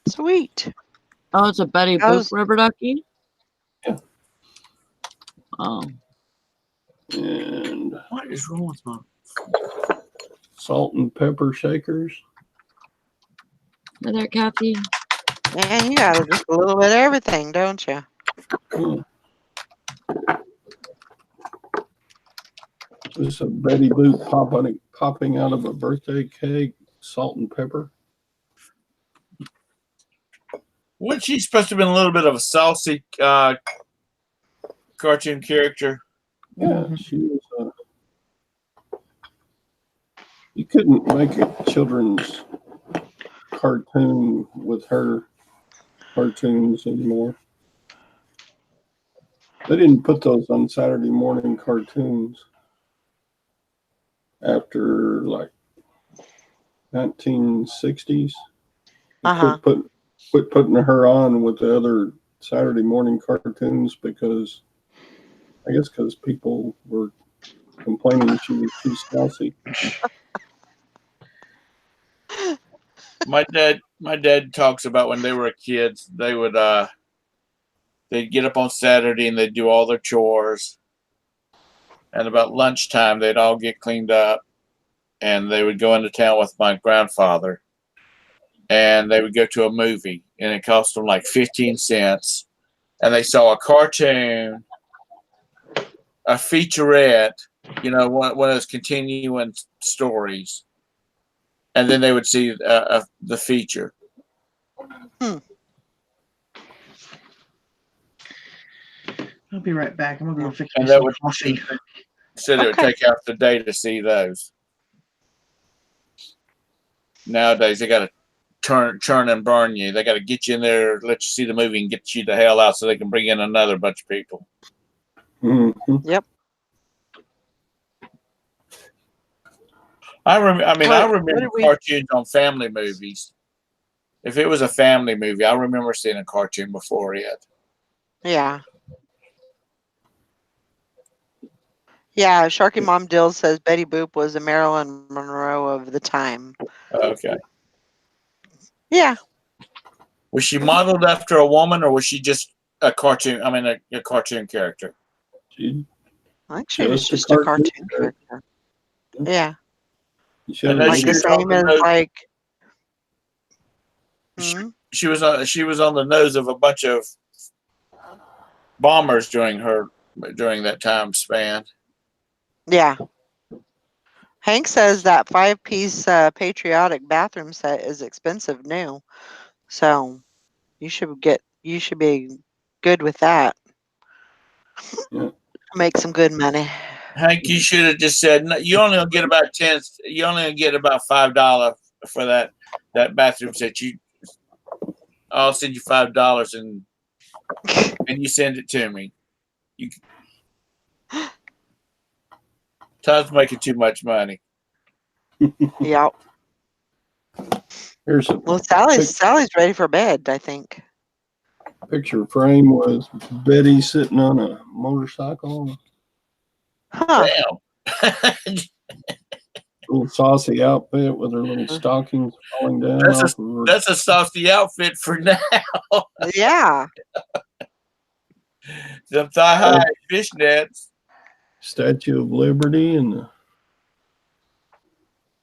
sweet. Oh, it's a Betty I Boop was rubber ducky? Yeah. Oh. And What is wrong with my? salt and pepper shakers. Hi there, Kathy. Man, you got just a little bit of everything, don't you? Hmm. This is a Betty Boop popping out of a birthday cake, salt and pepper. Wasn't she supposed to have been a little bit of a saucy cartoon character? Yeah, she was. You couldn't make a children's cartoon with her cartoons anymore. They didn't put those on Saturday morning cartoons after like 1960s. They Uh-huh. quit putting her on with the other Saturday morning cartoons because people were complaining she was too saucy. My dad talks about when they were kids, they'd get up on Saturday and they'd do all their chores. And about lunchtime, they'd all get cleaned up and they would go into town with my grandfather and they would go to a movie and it cost them like 15 cents. And they saw a cartoon, a featurette, one of those continuing stories. And then they would see the feature. I'll be right back. I'm gonna go fix me And that some would coffee. said it would Okay. take half the day to see those. Nowadays, they got a churn and burn you. They got to get you in there, let you see the movie, and get you the hell out so they can bring in another bunch of people. Mm-hmm. Yep. I remember What did we? cartoons on family movies. If it was a family movie, I remember seeing a cartoon before it. Yeah. Yeah, Sharky Mom Dill says Betty Boop was the Marilyn Monroe of the time. Okay. Yeah. Was she modeled after a woman, or was she just a cartoon? I mean, a cartoon character. She I think she was just a just a cartoon cartoon character. character. Yeah. She I had a know Like she the was little, on same the as nose. like She, hmm? she was on the nose of a bunch of bombers during that time span. Yeah. Hank says that 5-piece patriotic bathroom set is expensive new. So you should be good with that. yeah. Make some good money. Hank, you should have just said no, you only gonna get about 10. You only gonna get about $5 for that bathroom set. I'll send you $5 and you send it to me. You Tom's making too much money. Yep. Here's a Well, Sally's ready for bed, I think. picture frame was Betty sitting on a motorcycle, Huh. Damn. little saucy outfit with her little stockings falling down off of her. That's a softy outfit for now. Yeah. The thigh high fishnets. Statue of Liberty and the,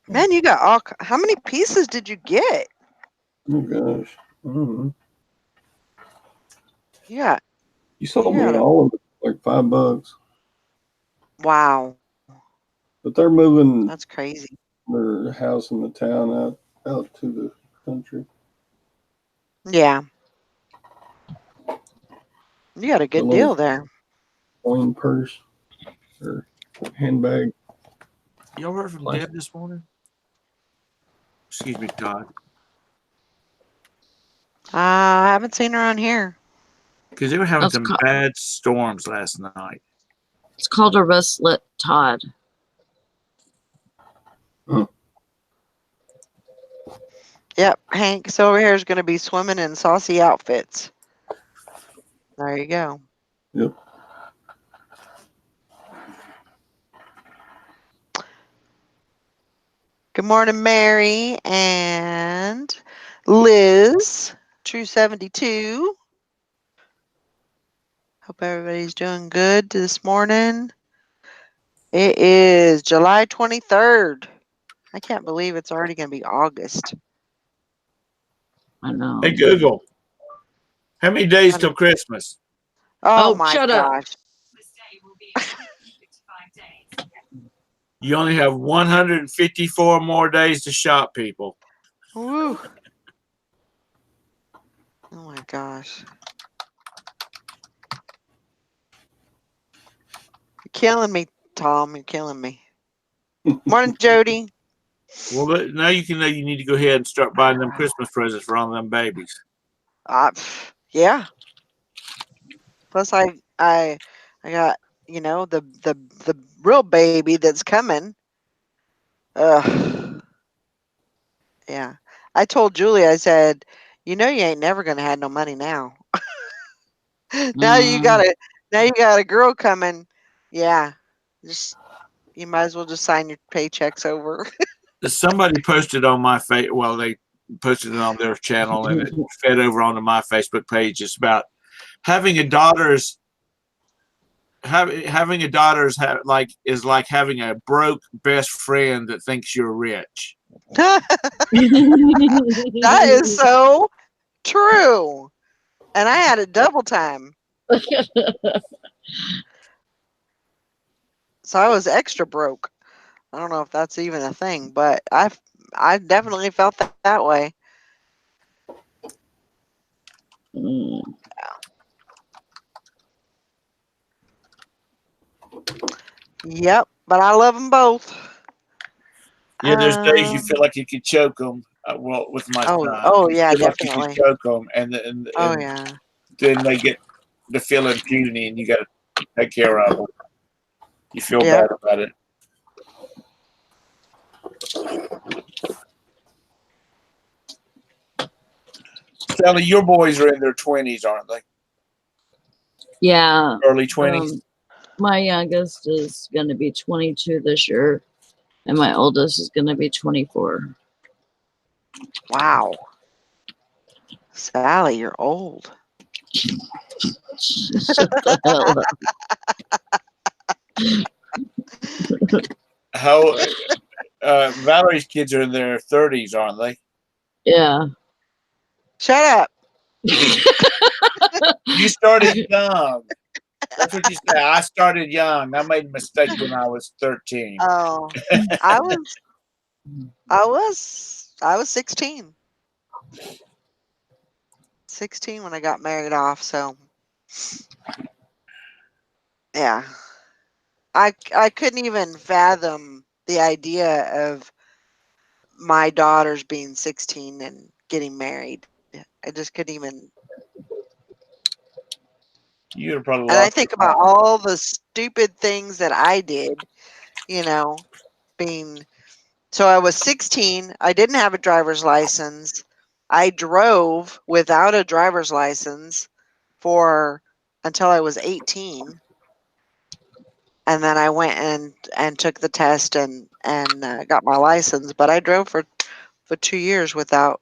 Man, you got how many pieces did you get? oh gosh, I don't know. Yeah. You sold You me got all of it for like $5, wow. but they're moving That's crazy. their house in the town out to the country. Yeah. You got a A good little deal there. coin purse or handbag. Y'all heard from Plastic. Deb this morning? Excuse me, Todd. I haven't seen her on here. Because they were having That's some co- bad storms last night. It's called a wristlet, Todd. Yep. Hank over here is going to be swimming in saucy outfits. There you go. Yep. Good morning, Mary and Liz, True 72. Hope everybody's doing good this morning. It is July 23rd. I can't believe it's already going to be August. I know. Hey, Google, how many days till Christmas? Oh, Oh, my shut up. gosh. You only have 154 more days to shop, people. Woo. Oh my gosh. You're killing me, Tom. You're killing me. Morning, Jody. Well, now you can know you need to go ahead and start buying them Christmas presents for all them babies. Yeah. Plus, I got the real baby that's coming. Ugh. Yeah. I told Julie. I said, you ain't never gonna have no money now. now you got Mm, a now you got a girl coming. Yeah. Just you might as well just sign your paychecks over. Somebody posted on my face. Well, they posted it on their channel, and it fed over onto my Facebook page. It's about having a daughter's having a daughter's is like having a broke best friend that thinks you're rich. That is so true. And I had it double time. So I was extra broke. I don't know if that's even a thing, but I definitely felt that way. mm. Yep, but I love them both. Yeah, there's days you feel like you could choke them. well, with my Oh, son. oh yeah, You're lucky if you definitely. choke them, and Oh yeah. then they get the feeling puny, and you got to take care of them. You feel Yep. bad about it. Sally, your boys are in their 20s, aren't they? Yeah. Early 20s. My youngest is going to be 22 this year, and my oldest is going to be 24. Wow. Sally, you're old. Shut the hell up. How Valerie's kids are in their 30s, aren't they? Yeah. Shut up. You started young. That's what you say. I started young. I made a mistake when I was 13. Oh, I was I was 16. 16 when I got married off, so yeah. I couldn't even fathom the idea of my daughters being 16 and getting married. I just couldn't even. You'd have probably And I lost think your about mind. all the stupid things that I did, you know, being so I was 16, I didn't have a driver's license. I drove without a driver's license for until I was 18. And then I went and took the test and got my license, but I drove for 2 years without,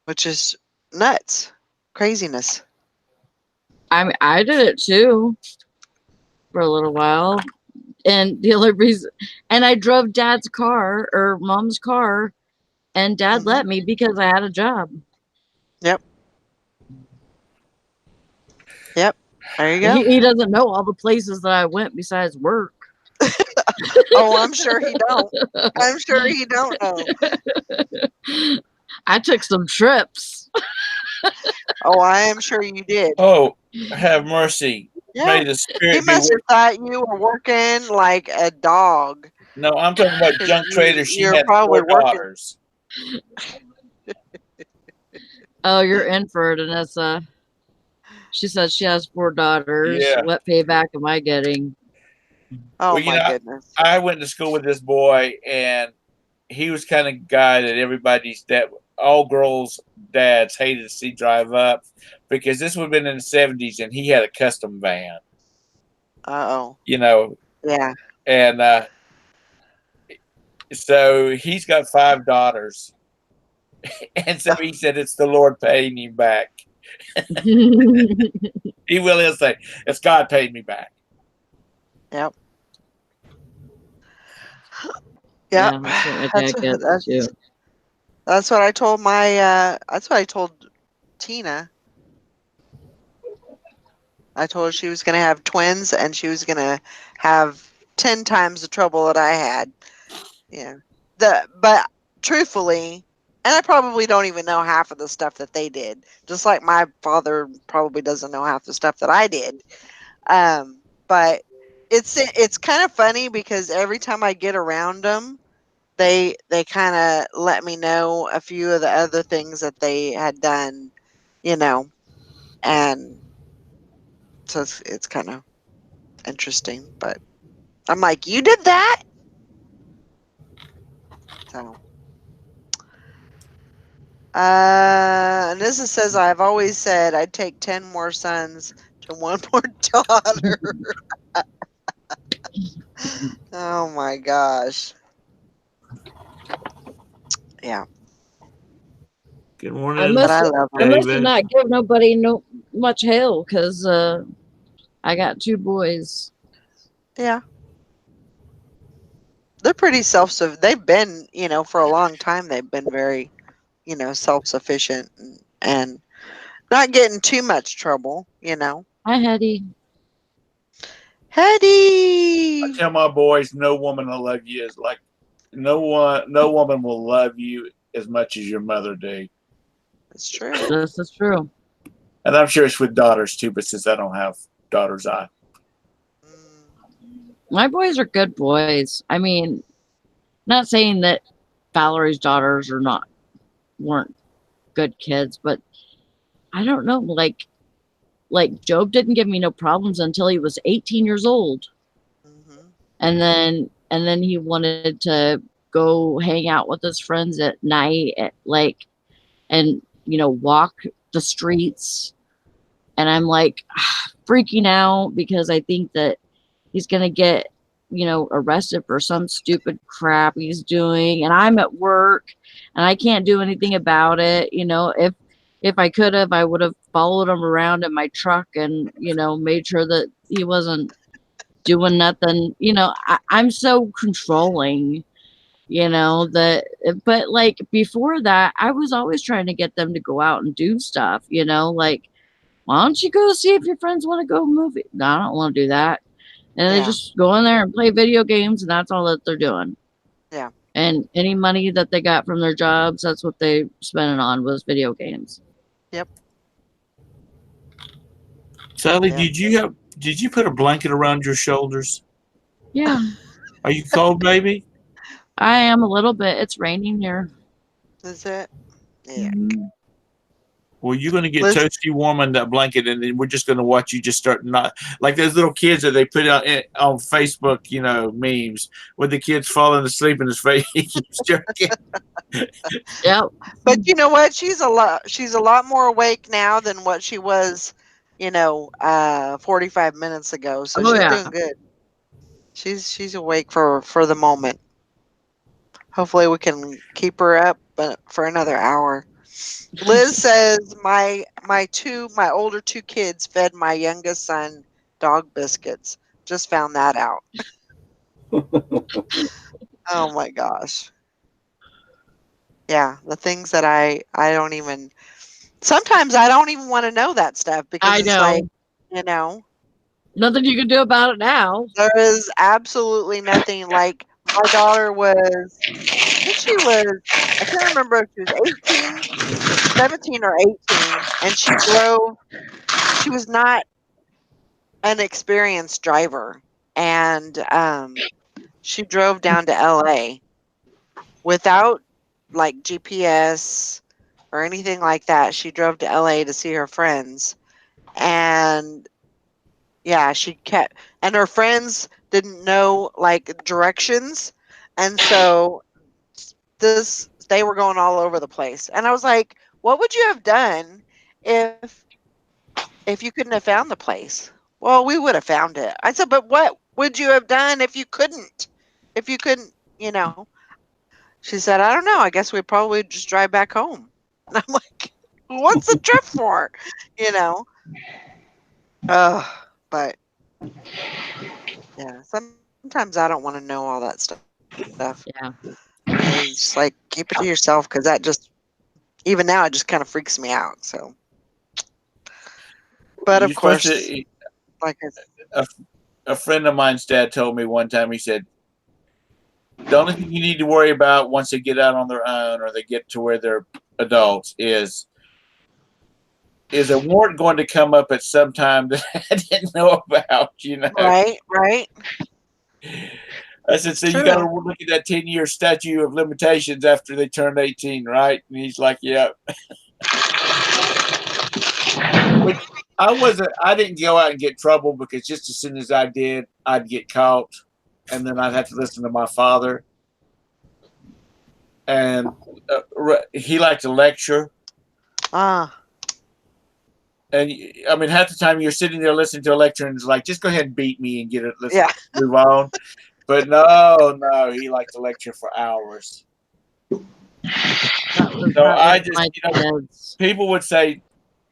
which is nuts. Craziness. I mean, I did it too for a little while. And the only reason, and I drove dad's car or mom's car, and dad Mhm. let me because I had a job. Yep. Yep. There you go. He doesn't know all the places that I went besides work. Oh, I'm sure he don't. I'm sure he don't know. I took some trips. Oh, I am sure you did. Oh, have mercy. Yeah. May the He spirit be must with. have thought you were working like a dog No, I'm talking about because junk trader. She you're had probably 4 working. daughters. Oh, you're in for it, Anessa. She says she has 4 daughters. Yeah. What payback am I getting? Oh Well, my goodness. I went to school with this boy, and he was kind of guy that everybody's that all girls' dads hated to see drive up because this would have been in the 70s, and he had a custom van. Uh-oh. You know, Yeah. and so he's got 5 daughters, and so he said it's the Lord paying him back. He will. He'll say it's God paid me back. Yep. Yep. Yeah, that's what my That's dad gets too. that's what I told my that's what I told Tina. I told her she was going to have twins and she was going to have 10 times the trouble that I had. Yeah. But truthfully, and I probably don't even know half of the stuff that they did. Just like my father probably doesn't know half the stuff that I did. But it's kind of funny because every time I get around them, they kind of let me know a few of the other things that they had done, you know, and so it's kind of interesting. But I'm like, you did that? So, and this says I've always said I'd take 10 more sons to one more daughter. Oh my gosh. Yeah, Good I morning, but must I love I them. must have David. not give nobody no much hell because I got 2 boys. Yeah, they're pretty they've been, for a long time they've been very, self-sufficient and not getting too much trouble. Hi, Hetty. I Hetty! tell my boys, no woman will love you as like no woman will love you as much as your mother do. It's true. This is true. And I'm sure it's with daughters too, but since I don't have daughters, Mm, My boys are good boys. I mean, not saying that Valerie's daughters weren't good kids, but I don't know, like Job didn't give me no problems until he was 18 years old. Mm-hmm. And then he wanted to go hang out with his friends at night and walk the streets, and I'm like freaking out because I think that he's going to get arrested for some stupid crap he's doing, and I'm at work and I can't do anything about it. If I could have, I would have followed him around in my truck and made sure that he wasn't doing nothing. I'm so controlling, that. But like before that, I was always trying to get them to go out and do stuff, like, why don't you go see if your friends want to go movie? No, I don't want to do that. And they Yeah. just go in there and play video games, and that's all that they're doing. Yeah. And any money that they got from their jobs, that's what they spent it on, was video games. Yep. Sally, Yep. did you put a blanket around your shoulders? Yeah, Are you cold, baby? I am a little bit. It's raining here. Is it? Yeah. Mhm. Well, you're going to get Liz, toasty warm in that blanket, and then we're just going to watch you just start not like those little kids that they put on Facebook, memes with the kids falling asleep in his face. He keeps jerking. Yep. but you know what? She's a lot more awake now than what she was, 45 minutes ago. So Oh she's yeah. doing good. She's awake for the moment. Hopefully we can keep her up but for another hour. Liz says my older two kids fed my youngest son dog biscuits. Just found that out. Oh my gosh. Yeah, the things that I don't even sometimes I don't even want to know that stuff because I it's like, know. you know, Nothing you can do about it now. there is absolutely nothing like my daughter was I think she was I can't remember if she was 18, 17 or 18 and she was not an experienced driver and she drove down to LA without like GPS or anything like that. She drove to LA to see her friends and yeah, she kept and her friends didn't know like directions and so this they were going all over the place. And I was like, "What would you have done if you couldn't have found the place?" "Well, we would have found it." I said, "But what would you have done if you couldn't? If you couldn't, you know?" She said, "I don't know. I guess we'd probably just drive back home." And I'm like, "What's the trip for?" You know? Ugh, but yeah, sometimes I don't want to know all that stuff. Yeah. It's just like keep it to yourself because that just even now it just kind of freaks me out. So, but of You're supposed course, to. like A friend of mine's dad told me one time. He said, "The only thing you need to worry about once they get out on their own or they get to where they're adults is a warrant going to come up at some time that I didn't know about, right, right, I said, so you got to true. look at that 10-year statute of limitations after they turned 18, right?" And he's like, yeah. Which I didn't go out and get trouble because just as soon as I did, I'd get caught and then I'd have to listen to my father. And he liked to lecture. Ah, And I mean, half the time you're sitting there listening to a lecture and it's like, just go ahead and beat me and get it. Let's yeah, move on. But no, he liked to lecture for hours. That was So not I with just, my kids. people would say,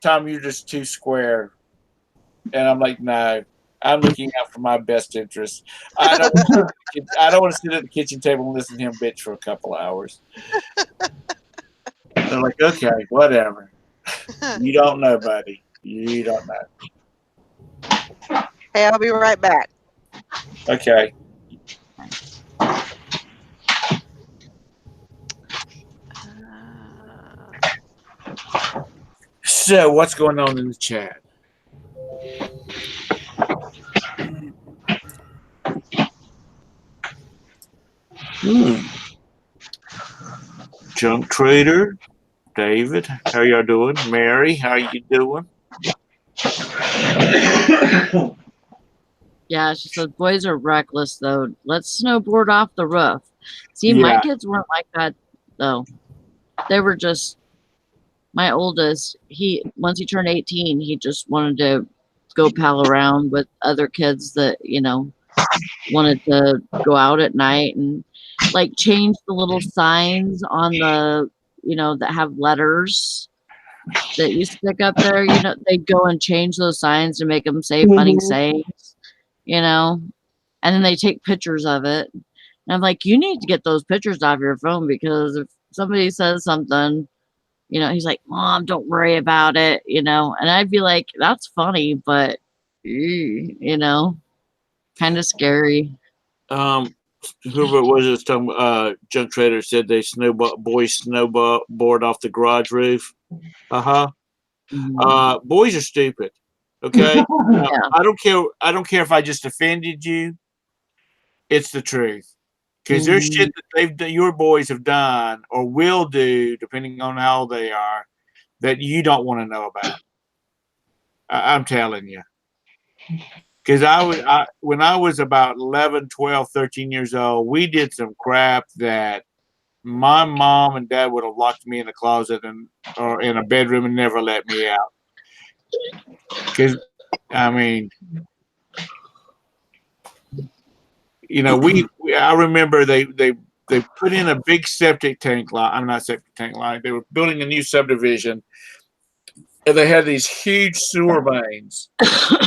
"Tom, you're just too square," and I'm like, "No, I'm looking out for my best interest. I don't want to sit at the kitchen table and listen to him bitch for a couple of hours." They're like, "Okay, whatever. You don't know, buddy. You don't know." hey, I'll be right back. Okay. So what's going on in the chat? Junk Trader, David, how y'all doing? Mary, how you doing? Yeah, she said boys are reckless though. Let's snowboard off the roof. See, my Yeah. kids weren't like that though. They were just my oldest. Once he turned 18, he just wanted to go pal around with other kids that wanted to go out at night and like change the little signs on the that have letters that you stick up there. They'd go and change those signs to make them say funny Mhm. sayings. And then they take pictures of it. And I'm like, you need to get those pictures off your phone because if somebody says something, he's like, Mom, don't worry about it, and I'd be like, that's funny, but kind of scary. Whoever it was this time, Junk Trader said boys snowboard off the garage roof. Boys are stupid. Okay. Yeah. I don't care. I don't care if I just offended you. It's the truth. Because there's shit that your boys have done or will do, depending on how old they are, that you don't want to know about. I'm telling you. Because when I was about 11, 12, 13 years old, we did some crap that my mom and dad would have locked me in a closet or in a bedroom and never let me out. Because, I mean, I remember they put in a big septic tank line. I'm not septic tank line. They were building a new subdivision, and they had these huge sewer mains,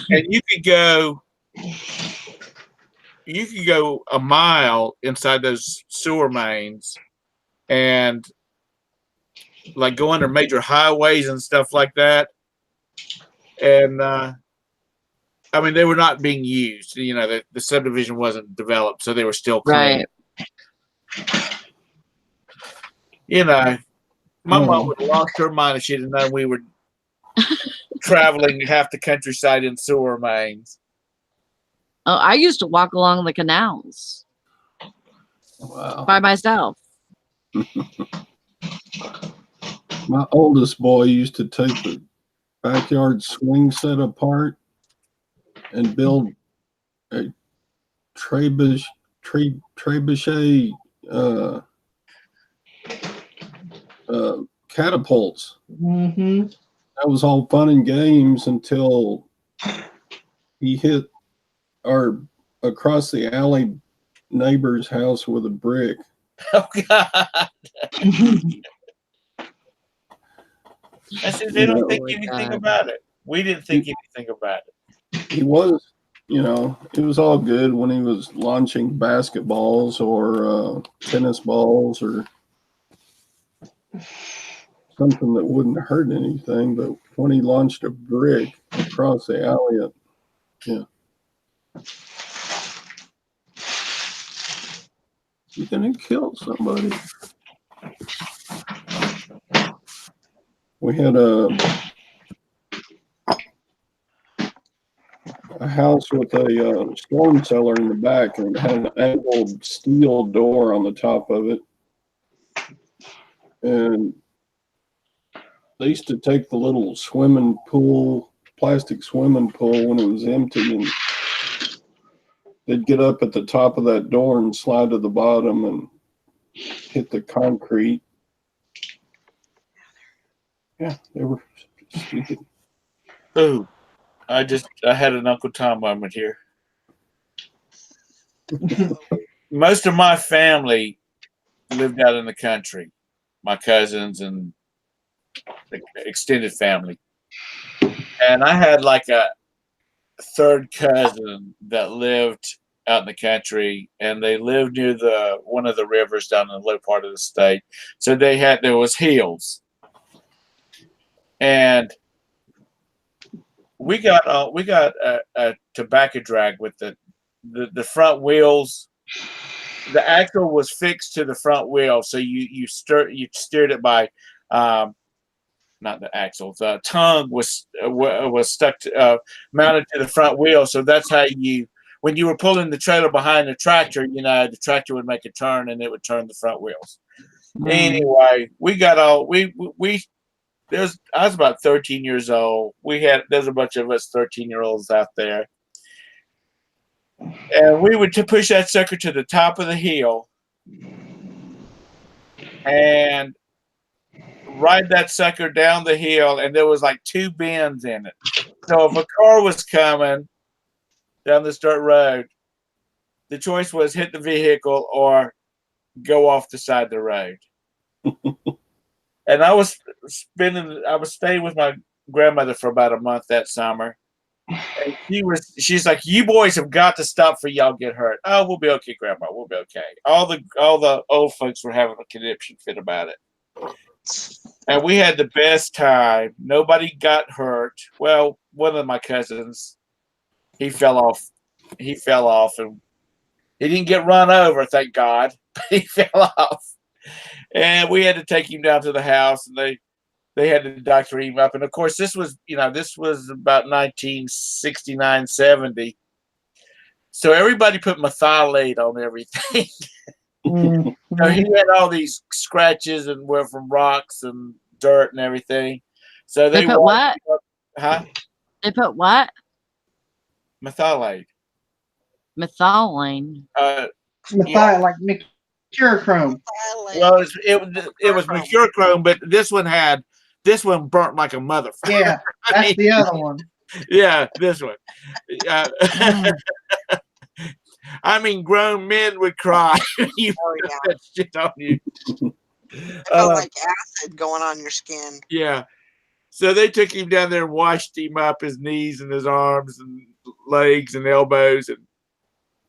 and you could go a mile inside those sewer mains, and like go under major highways and stuff like that. And I mean, they were not being used. The subdivision wasn't developed, so they were still clean. Right. My mom would have lost her mind if she'd have known we were traveling half the countryside in sewer mains. Oh, I used to walk along the canals Wow. by myself. My oldest boy used to take the backyard swing set apart and build a trebuchet catapults. Mm-hmm. That was all fun and games until he hit our across the alley neighbor's house with a brick. Oh God! I said they don't think anything about it. We didn't think anything about it. He was, it was all good when he was launching basketballs or tennis balls or something that wouldn't hurt anything. But when he launched a brick across the alley, you're gonna kill somebody. We had a house with a storm cellar in the back, and it had an angled steel door on the top of it. And they used to take the little plastic swimming pool when it was empty, and they'd get up at the top of that door and slide to the bottom and hit the concrete. Yeah, they were stupid. Ooh, I had an Uncle Tom moment here. Most of my family lived out in the country, my cousins and the extended family. And I had like a third cousin that lived out in the country, and they lived near one of the rivers down in the low part of the state. So there was hills. And we got a tobacco drag with the front wheels. The axle was fixed to the front wheel, so you steered it by not the axle. The tongue was stuck mounted to the front wheel, so that's how when you were pulling the trailer behind the tractor, the tractor would make a turn and it would turn the front wheels. Anyway, we got all we there's I was about 13 years old. There's a bunch of us 13-year-olds out there. And we would to push that sucker to the top of the hill and ride that sucker down the hill, and there was like 2 bends in it. So if a car was coming down this dirt road, the choice was hit the vehicle or go off the side of the road. And I was staying with my grandmother for about a month that summer. And she's like, "You boys have got to stop for y'all get hurt." "Oh, we'll be okay, Grandma. We'll be okay." All the old folks were having a conniption fit about it. And we had the best time. Nobody got hurt. Well, one of my cousins, he fell off. He fell off and he didn't get run over, thank God. But he fell off. And we had to take him down to the house, and they had to doctor him up. And of course, this was about 1969, 70. So everybody put methylate on everything. So he had all these scratches and were from rocks and dirt and everything. So They put what? Huh? They put what? Methylate. Methylene. Yeah. Like mercurochrome. Well, it was mercurochrome, but this one burnt like a motherfucker. Yeah, that's the other one. Yeah, this one. I mean, grown men would cry. You put that shit on you. Like acid going on your skin. Yeah. So they took him down there and washed him up, his knees and his arms and legs and elbows, and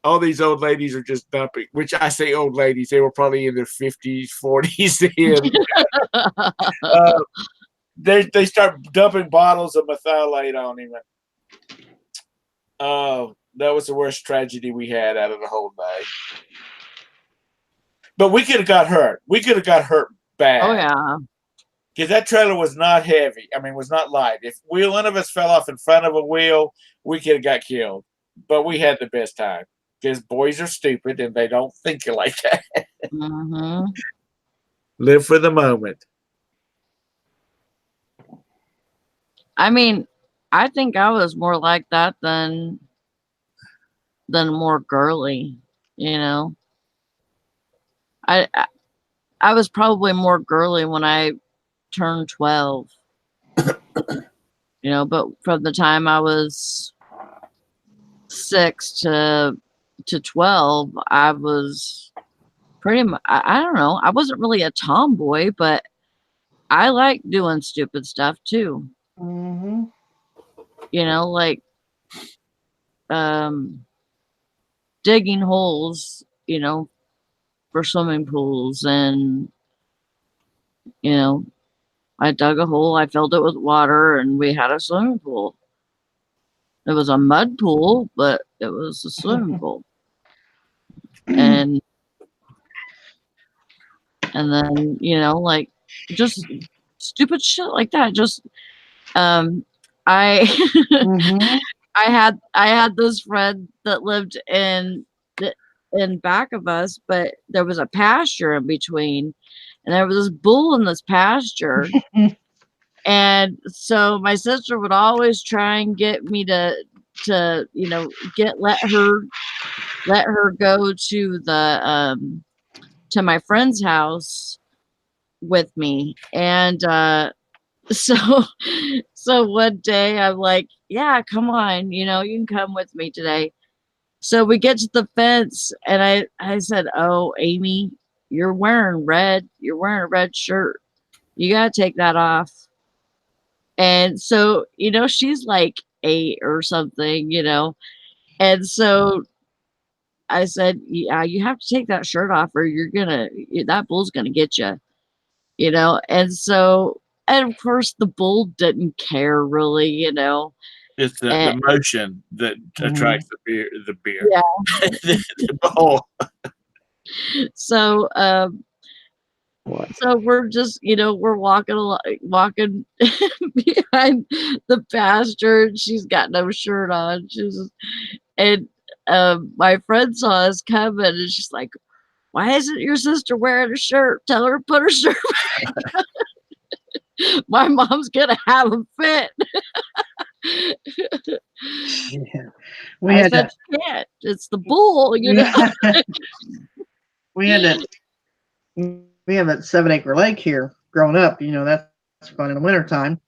all these old ladies are just dumping. Which I say old ladies, they were probably in their 50s, 40s then. They start dumping bottles of methylate on him. Oh, that was the worst tragedy we had out of the whole day. But we could have got hurt. We could have got hurt bad. Oh yeah. Because that trailer was not heavy. I mean, was not light. If one of us fell off in front of a wheel, we could have got killed. But we had the best time. Because boys are stupid and they don't think like that. Mm-hmm. Live for the moment. I mean, I think I was more like that than more girly, you know. I was probably more girly when I turned 12. You know, but from the time I was 6 to 12, I was pretty much, I don't know, I wasn't really a tomboy, but I like doing stupid stuff too. Mm-hmm. You know, like digging holes, you know, for swimming pools. And, you know, I dug a hole, I filled it with water, and we had a swimming pool. It was a mud pool, but it was a swimming pool. And then, you know, like just stupid shit like that. Just I Mm-hmm. I had this friend that lived in back of us, but there was a pasture in between, and there was this bull in this pasture. And so my sister would always try and get me to you know let her go to the to my friend's house with me. And so so one day I'm like, yeah, come on, you know, you can come with me today. So we get to the fence, and I said, "Oh, Amy, you're wearing a red shirt. You gotta take that off." And so, you know, she's like 8 or something, you know. And so I said, "Yeah, you have to take that shirt off, or that bull's gonna get you." You know. And so, and of course the bull didn't care really, you know. It's the motion that attracts the beer. Yeah. The bull. So so we're just, you know, we're walking behind the pasture, and she's got no shirt on. And my friend saw us coming, and she's like, why isn't your sister wearing a shirt? Tell her to put her shirt back. My mom's gonna have a fit. Yeah. We I had said, to, you can't. It's the bull, you know. we had to, we have that 7 acre lake here growing up. That's fun in the wintertime.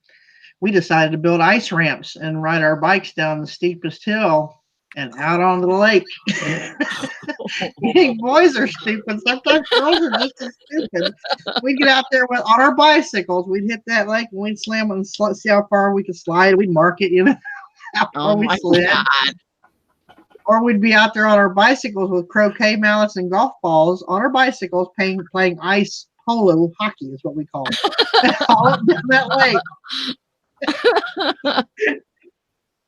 We decided to build ice ramps and ride our bikes down the steepest hill and out onto the lake. You think boys are stupid. Sometimes girls are just as stupid. We'd get out there on our bicycles. We'd hit that lake and we'd slam and see how far we could slide. We'd mark it, how Oh far we my slid. God. Or we'd be out there on our bicycles with croquet mallets and golf balls on our bicycles playing ice polo hockey is what we call it. All up down that lake.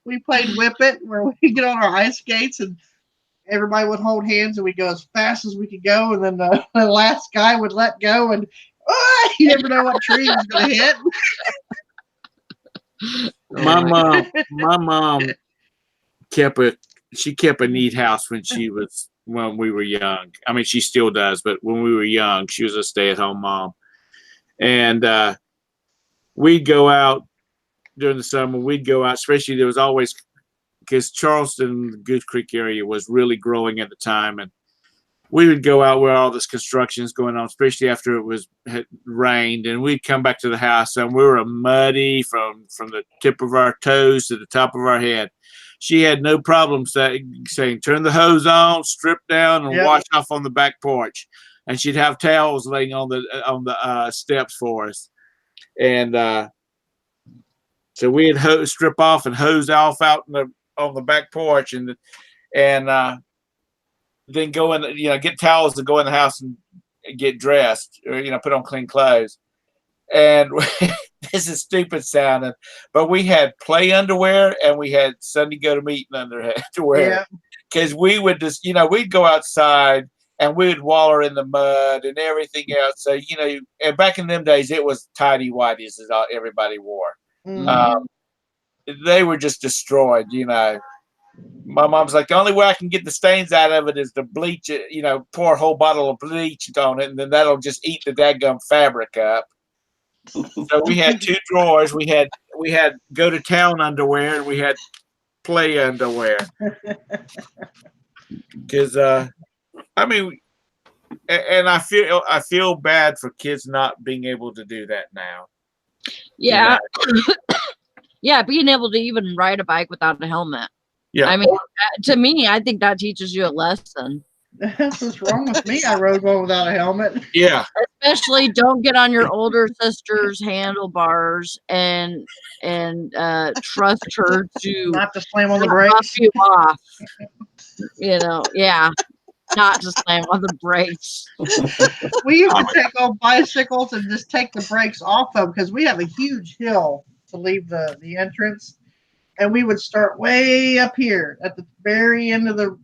We played Whip It, where we get on our ice skates and everybody would hold hands and we'd go as fast as we could go. And then the last guy would let go and you never know what tree he was going to hit. My mom kept a neat house when we were young. I mean, she still does, but when we were young, she was a stay-at-home mom. And we'd go out during the summer. We'd go out, especially there was always, because Charleston, the Goose Creek area was really growing at the time, and we would go out where all this construction is going on, especially after had rained, and we'd come back to the house and we were muddy from the tip of our toes to the top of our head. She had no problem saying, turn the hose on, strip down, and wash off on the back porch. And she'd have towels laying on the steps for us. And so we'd strip off and hose off out on the back porch, and then go in, get towels to go in the house and get dressed, or put on clean clothes. And this is stupid sounding, but we had play underwear and we had Sunday go to meeting underwear, because we would just, we'd go outside and we would waller in the mud and everything else. So, and back in them days, it was tidy whities as everybody wore. Mm. They were just destroyed, My mom's like, the only way I can get the stains out of it is to bleach it, pour a whole bottle of bleach on it, and then that'll just eat the dadgum fabric up. So we had two drawers. We had go to town underwear and we had play underwear. Because I mean, and I feel bad for kids not being able to do that now. Yeah. Yeah, being able to even ride a bike without a helmet. Yeah. I mean, to me, I think that teaches you a lesson. That's what's wrong with me. I rode one without a helmet. Yeah. Especially don't get on your older sister's handlebars and trust her to Not to slam on the buff brakes. you off. Yeah. Not to slam on the brakes. We used to take old bicycles and just take the brakes off them because we have a huge hill to leave the entrance. And we would start way up here at the very end of the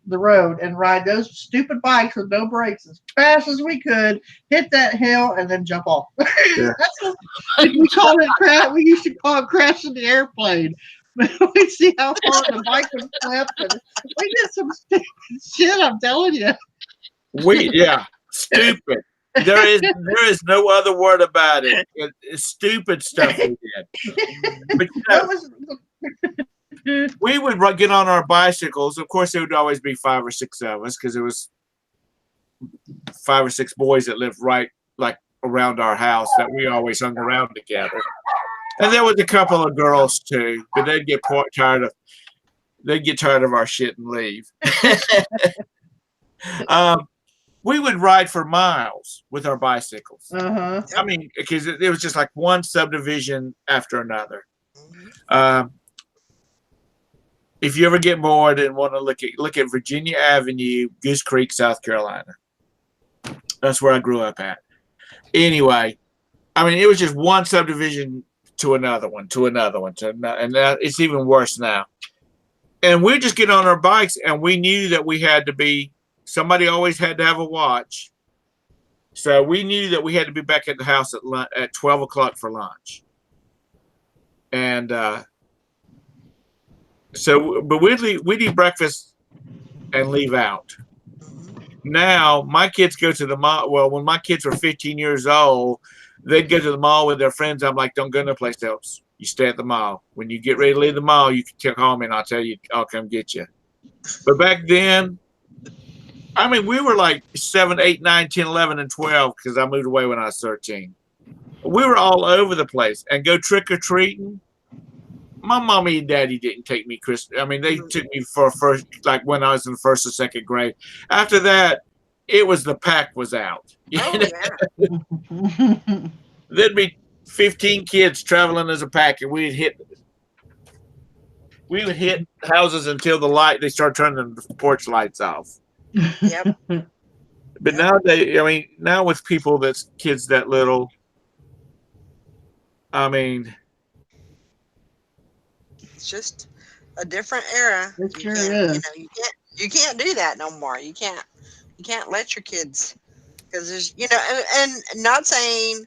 road and ride those stupid bikes with no brakes as fast as we could, hit that hill, and then jump off. Yeah. We called it we used to call it crashing the airplane. We'd see how far the bike would flip, and we did some stupid shit. I'm telling you. Stupid. There is no other word about it. It's stupid stuff we did. But we would get on our bicycles. Of course, there would always be 5 or 6 of us because it was 5 or 6 boys that lived right around our house that we always hung around together. And there was a couple of girls too, but they'd get tired of our shit and leave. We would ride for miles with our bicycles. Uh-huh. I mean, because it was just like one subdivision after another. If you ever get bored and want to look at Virginia Avenue, Goose Creek, South Carolina. That's where I grew up at. Anyway, I mean, it was just one subdivision to another one, and it's even worse now. And we just get on our bikes, and we knew that we had to be. Somebody always had to have a watch. So we knew that we had to be back at the house at 12 o'clock for lunch. And but we'd eat breakfast and leave out. Now my kids go to the mall. Well, when my kids were 15 years old, they'd go to the mall with their friends. I'm like, don't go no place else. You stay at the mall. When you get ready to leave the mall, you can call me and I'll tell you, I'll come get you. But back then, I mean, we were like 7, 8, 9, 10, 11, and 12 because I moved away when I was 13. We were all over the place and go trick or treating. My mommy and daddy didn't take me Christmas. I mean, they took me for first, like when I was in first or second grade. After that, it was the pack was out. Oh yeah. There'd be 15 kids traveling as a pack, and we would hit houses until they start turning the porch lights off. Yep. But nowadays, I mean, now with people that's kids that little, I mean, It's just a different era. It You sure can't, is. you can't do that no more. You can't let your kids, because there's, and not saying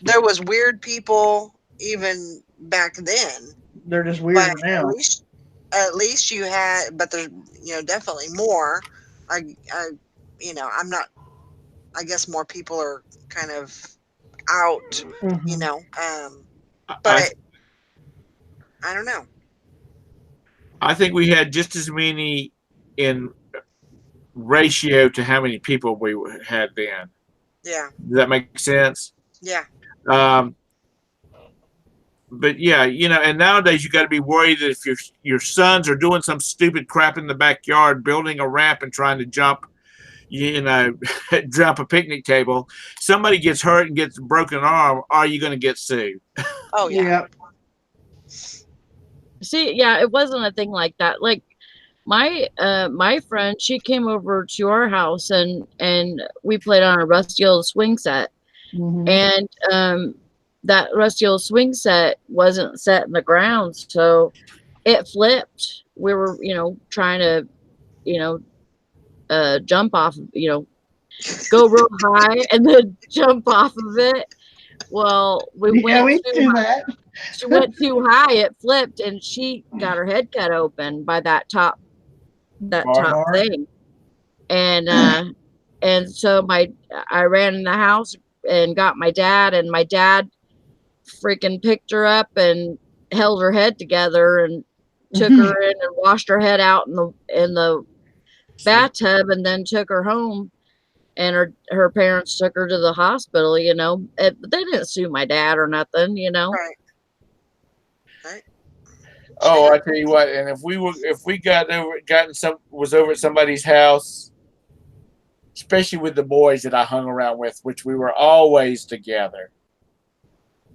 there was weird people even back then, They're just but weird now. at least you had, but there's, definitely more. I'm not, I guess more people are kind of out, but I, I don't know. I think we had just as many in ratio to how many people we had then. Yeah. Does that make sense? Yeah. But yeah, and nowadays you got to be worried that if your sons are doing some stupid crap in the backyard, building a ramp and trying to jump, jump a picnic table, somebody gets hurt and gets a broken arm, are you going to get sued? Oh yeah. See, yeah, it wasn't a thing like that. Like my friend, she came over to our house and we played on a rusty old swing set. And that rusty old swing set wasn't set in the ground, so it flipped. We were, trying to, jump off, go real high and then jump off of it. Well, we went too high. She went too high, it flipped, and she got her head cut open by that top thing. And so I ran in the house and got my dad, and my dad freaking picked her up and held her head together and took her in and washed her head out in the bathtub, and then took her home. And her parents took her to the hospital, but they didn't sue my dad or nothing, Right. Oh, I tell you what, and if we was over at somebody's house, especially with the boys that I hung around with, which we were always together.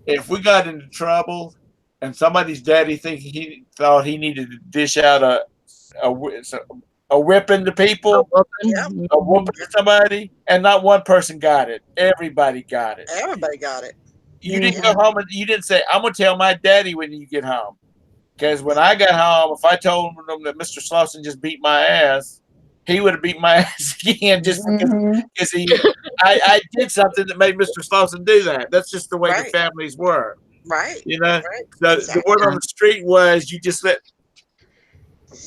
If we got into trouble and somebody's daddy thought he needed to dish out a whipping to people, a whooping to somebody, and not one person got it. Everybody got it. Everybody got it. You didn't go home and you didn't say, I'm going to tell my daddy when you get home. Because when I got home, if I told him that Mr. Slauson just beat my ass, he would have beat my ass again just because I did something that made Mr. Slauson do that. That's just the way the families were. Right. So the word on the street was you just let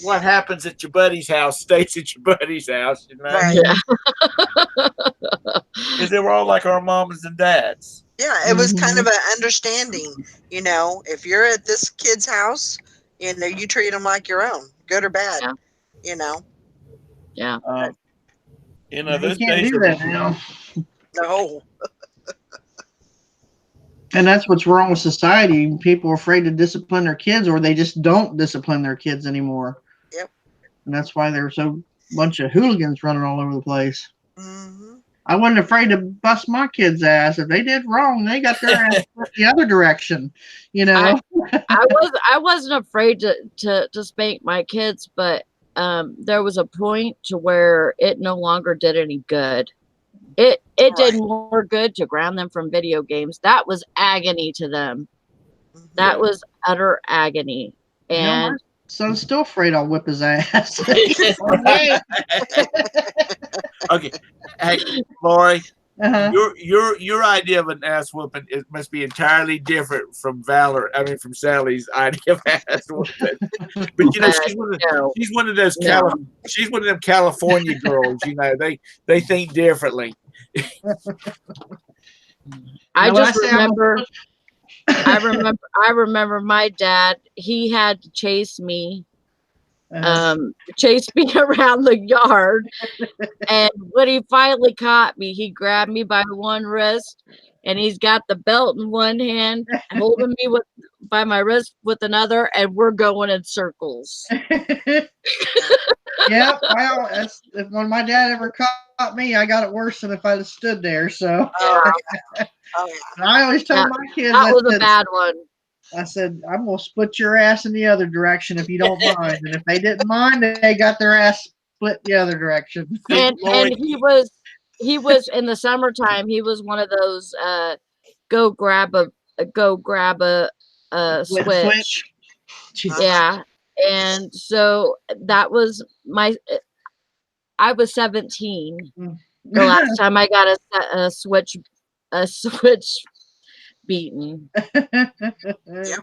what happens at your buddy's house stays at your buddy's house, Right. Because they were all like our moms and dads. Yeah, it was kind of an understanding, if you're at this kid's house, you treat them like your own, good or bad, Yeah. Those you can't days do that now. No. And that's what's wrong with society. People are afraid to discipline their kids, or they just don't discipline their kids anymore. Yep. And that's why there's a bunch of hooligans running all over the place. Mm-hmm. I wasn't afraid to bust my kids' ass. If they did wrong, they got their ass the other direction. I wasn't afraid to spank my kids, but there was a point to where it no longer did any good. It did more good to ground them from video games. That was agony to them. That was utter agony. And my son's still afraid I'll whip his ass. Okay. Hey, Lori, Uh-huh. Your idea of an ass whooping it must be entirely different from from Sally's idea of ass whooping. But you know, No, she's one of those no. she's one of them California girls. You know, they think differently. I Now, when I just say I'm remember. I remember my dad. He had to chase me uh, chased me around the yard. And when he finally caught me, he grabbed me by one wrist and he's got the belt in one hand, holding me with by my wrist with another, and we're going in circles. yeah, well, that's if when my dad ever caught me, I got it worse than if I'd have stood there. So Oh, Yeah, yeah. Oh, yeah. I always told that, my kids, that was a bad one. I said, I'm gonna split your ass in the other direction if you don't mind. And if they didn't mind, they got their ass split the other direction. See, And Lori, he was in the summertime, he was one of those go grab a go grab a With a switch. switch. Jesus. Yeah. And so that was I was 17 the last time I got a switch beaten. Yep.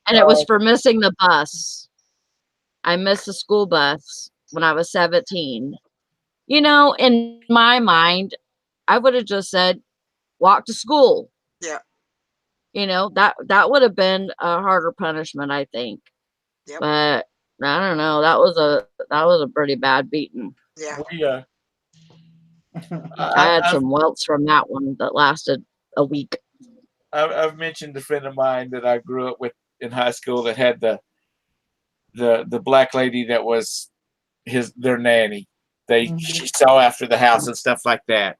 And it was for missing the bus. I missed the school bus when I was 17. You know, in my mind, I would have just said, walk to school. Yeah. You know, that would have been a harder punishment, I think. Yep. But I don't know. That was a pretty bad beating. Yeah. we, I had some welts from that one that lasted a week. I've mentioned a friend of mine that I grew up with in high school that had the black lady that was their nanny. She saw after the house and stuff like that,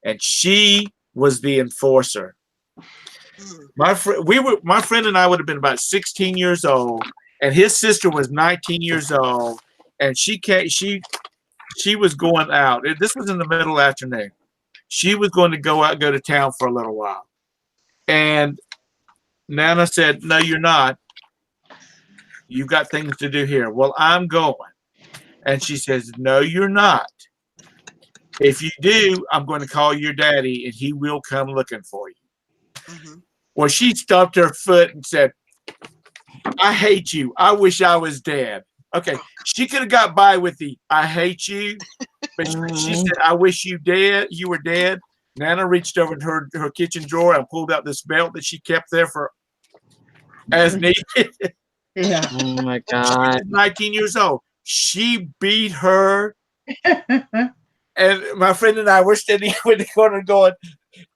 and she was the enforcer. My friend and I would have been about 16 years old, and his sister was 19 years old, and she was going out. This was in the middle afternoon. She was going to go to town for a little while, and Nana said, "No, you're not. You've got things to do here." "Well, I'm going." And she says, "No, you're not. If you do, I'm going to call your daddy and he will come looking for you." Mm-hmm. Well, she stomped her foot and said, "I hate you. I wish I was dead." Okay, she could have got by with the "I hate you," but she said, "I wish you were dead." Nana reached over to her kitchen drawer and pulled out this belt that she kept there for as needed. Yeah. Oh my She God. was 19 years old. She beat her. And my friend and I were standing in the corner going,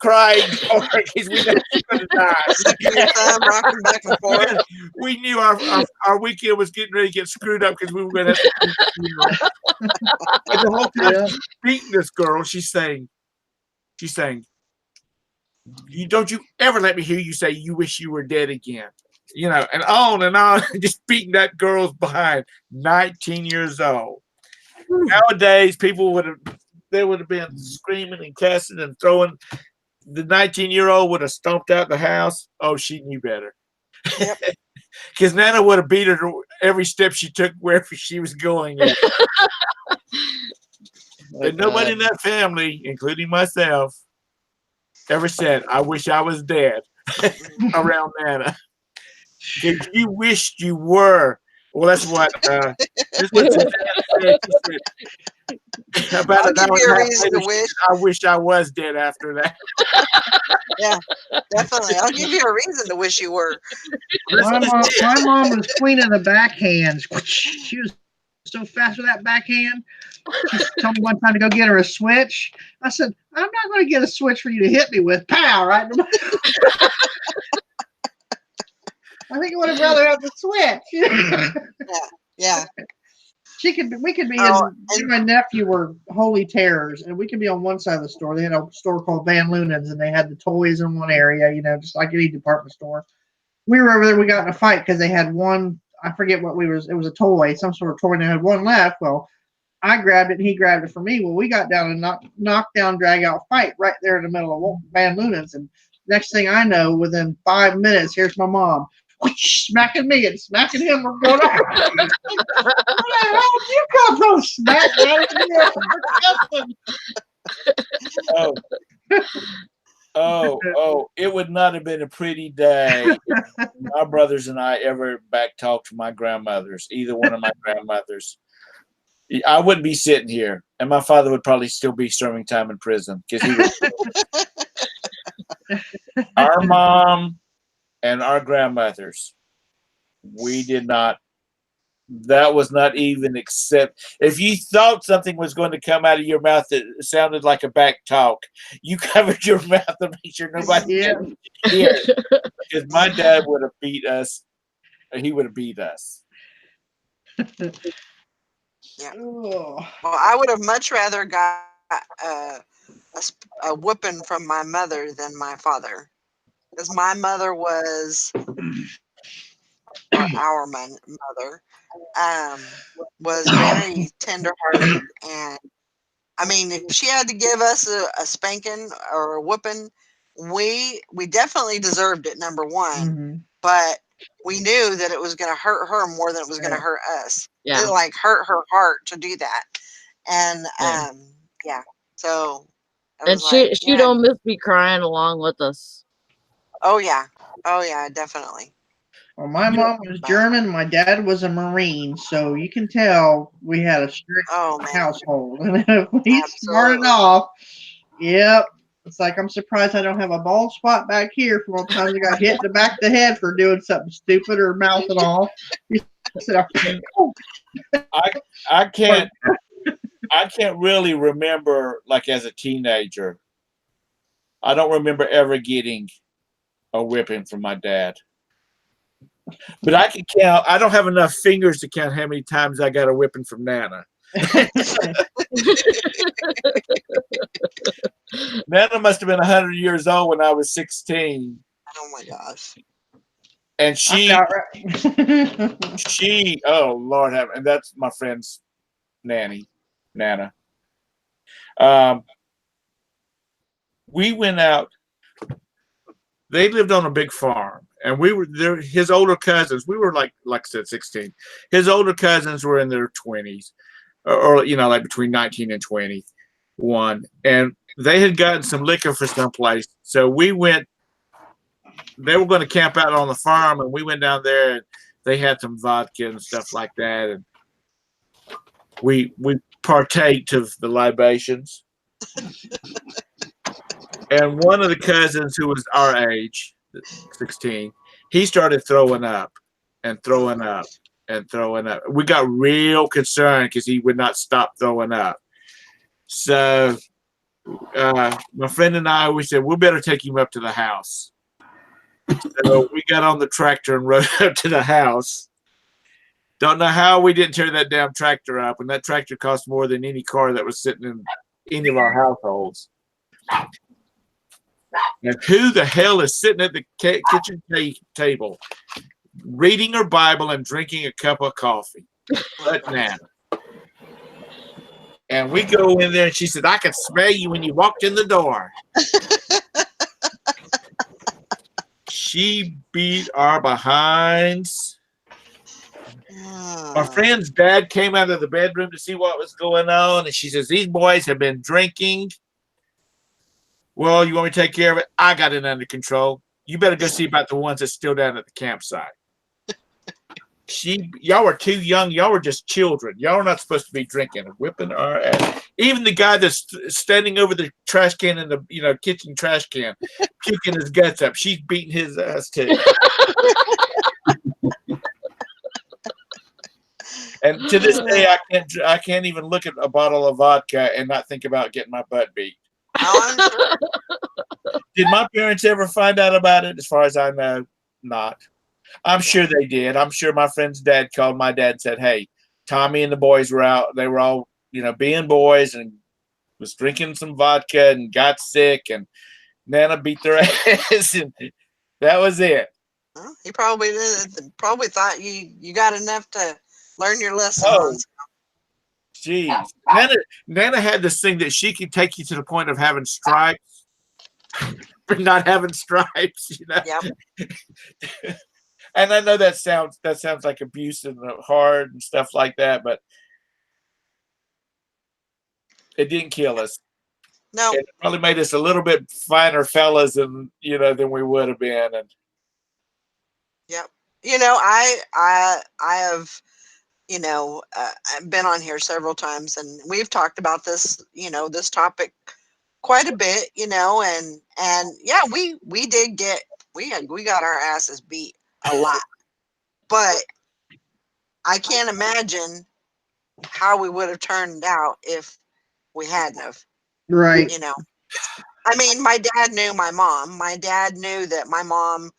crying because we know she's going to die. Sucking your thumb, rocking back and forth. We knew our weekend was getting ready to get screwed up because we were going to have to. And the whole time she's beating this girl, she's saying, don't you ever let me hear you say you wish you were dead again. You know, and on, just beating that girl's behind, 19 years old. Nowadays, people would have been screaming and cussing and throwing. The 19-year-old would have stomped out the house. Oh, she knew better. Yep. Because Nana would have beat her every step she took wherever she was going at. But nobody in that family, including myself, ever said, "I wish I was dead," around Nana. Because you wished you were. Well, that's what Susanna said. She said about I'll give you a reason to wish. "I wish I was dead after that." Yeah, definitely. I'll give you a reason to wish you were. My mom was queen of the backhands. She was so fast with that backhand. She told me one time to go get her a switch. I said, "I'm not going to get a switch for you to hit me with." Pow! Right. I think I would have rather have the switch. Yeah. We could be Oh, me and my nephew were holy terrors, and we could be on one side of the store. They had a store called Van Lunen's, and they had the toys in one area, just like any department store. We were over there, we got in a fight because they had one, I forget what it was a toy, some sort of toy, and they had one left. Well, I grabbed it and he grabbed it for me. Well, we got down and knocked down, drag out fight right there in the middle of Van Lunen's, and next thing I know, within 5 minutes, here's my mom. Smacking me and smacking him. We're going, "Where the hell did you come from?" Smack right in the Oh, Oh, it would not have been a pretty day if my brothers and I ever back talked to my grandmothers, either one of my grandmothers. I wouldn't be sitting here, and my father would probably still be serving time in prison because he was our mom and our grandmothers. We did not. That was not even accept. If you thought something was going to come out of your mouth that sounded like a back talk, you covered your mouth to make sure nobody Yeah. could hear it. Because my dad would have beat us. He would have beat us. Yeah. Oh. Well, I would have much rather got a, a whooping from my mother than my father, because my mother was, or our mother, was very tenderhearted, and I mean, if she had to give us a spanking or a whooping, we definitely deserved it. Number one, Mm-hmm. but we knew that it was going to hurt her more than it was going to hurt us. Yeah. It like hurt her heart to do that, and Yeah. yeah. So I And was like, she yeah, don't miss me crying along with us. oh yeah, definitely. Well, my You know, mom was But German. My dad was a Marine, so you can tell we had a strict oh man, household. And if we started absolutely. off, yep. It's like I'm surprised I don't have a bald spot back here from all the times I got hit in the back of the head for doing something stupid or mouthing off. He said, "Oh, I I can't I can't really remember like as a teenager. I don't remember ever getting a whipping from my dad. But I can count. I don't have enough fingers to count how many times I got a whipping from Nana. Nana must have been 100 years old when I was 16, Oh my gosh. and about right." oh Lord have, and that's my friend's Nana. Um, we went out. They lived on a big farm, and we were there. His older cousins. We were like I said, 16. His older cousins were in their 20s, or like between 19 and 21, and they had gotten some liquor for someplace. So we went. They were going to camp out on the farm, and we went down there, and they had some vodka and stuff like that, and we partaked of the libations. And one of the cousins who was our age, 16, he started throwing up and throwing up and throwing up. We got real concerned because he would not stop throwing up. So my friend and I, we said, we better take him up to the house. So we got on the tractor and rode up to the house. Don't know how we didn't tear that damn tractor up, and that tractor cost more than any car that was sitting in any of our households. And who the hell is sitting at the kitchen table reading her Bible and drinking a cup of coffee? But Nana. And we go in there, and she said, I could smell you when you walked in the door. She beat our behinds. My friend's dad came out of the bedroom to see what was going on, and she says, these boys have been drinking. Well, you want me to take care of it? I got it under control. You better go see about the ones that's still down at the campsite. Y'all were too young. Y'all were just children. Y'all are not supposed to be drinking, whipping our ass. Even the guy that's standing over the trash can in the kitchen trash can, puking his guts up. She's beating his ass too. And to this day, I can't even look at a bottle of vodka and not think about getting my butt beat. Did my parents ever find out about it? As far as I know, not. I'm sure they did. I'm sure my friend's dad called my dad and said, hey, Tommy and the boys were out. They were all, being boys and was drinking some vodka and got sick, and Nana beat their ass. And that was it. Well, he probably did. Probably thought you got enough to learn your lesson Oh, on. jeez. Nana had this thing that she could take you to the point of having stripes, but not having stripes. Yep. And I know that sounds like abuse and hard and stuff like that, but it didn't kill us. No. And it probably made us a little bit finer fellas than we would have been. And Yep. I have, I've been on here several times, and we've talked about this, this topic quite a bit, and yeah, we did get we got our asses beat a lot, but I can't imagine how we would have turned out if we hadn't have, Right. I mean, my dad knew my mom. My dad knew that my mom,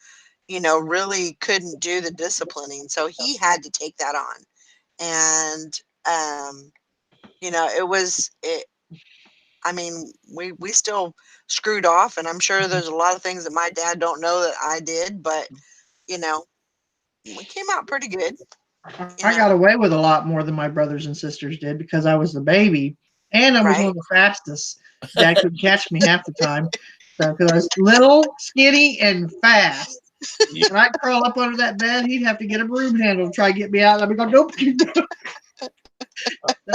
really couldn't do the disciplining, so he had to take that on. And it. I mean, we still screwed off, and I'm sure there's a lot of things that my dad don't know that I did, but you know, we came out pretty good. I got away with a lot more than my brothers and sisters did because I was the baby and I was one Right. of the fastest. Dad couldn't catch me half the time. So, because I was little, skinny, and fast. When I'd crawl up under that bed, he'd have to get a broom handle to try to get me out. I'd be going, nope. Then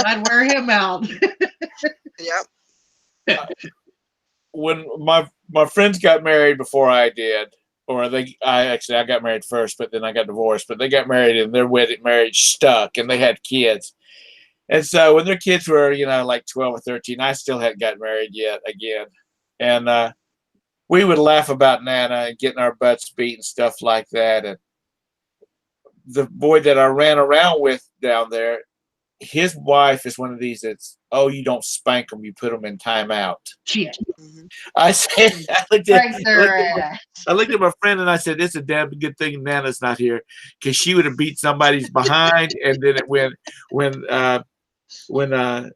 I'd wear him out. Yep. when my friends got married before I did, or I got married first, but then I got divorced. But they got married, and their wedding marriage stuck, and they had kids. And so when their kids were, like 12 or 13, I still hadn't gotten married yet again. And we would laugh about Nana and getting our butts beat and stuff like that. And the boy that I ran around with down there, his wife is one of these that's, oh, you don't spank them, you put them in timeout. Shit. Mm-hmm. I said, I looked at my friend and I said, it's a damn good thing Nana's not here, because she would have beat somebody's behind. And then when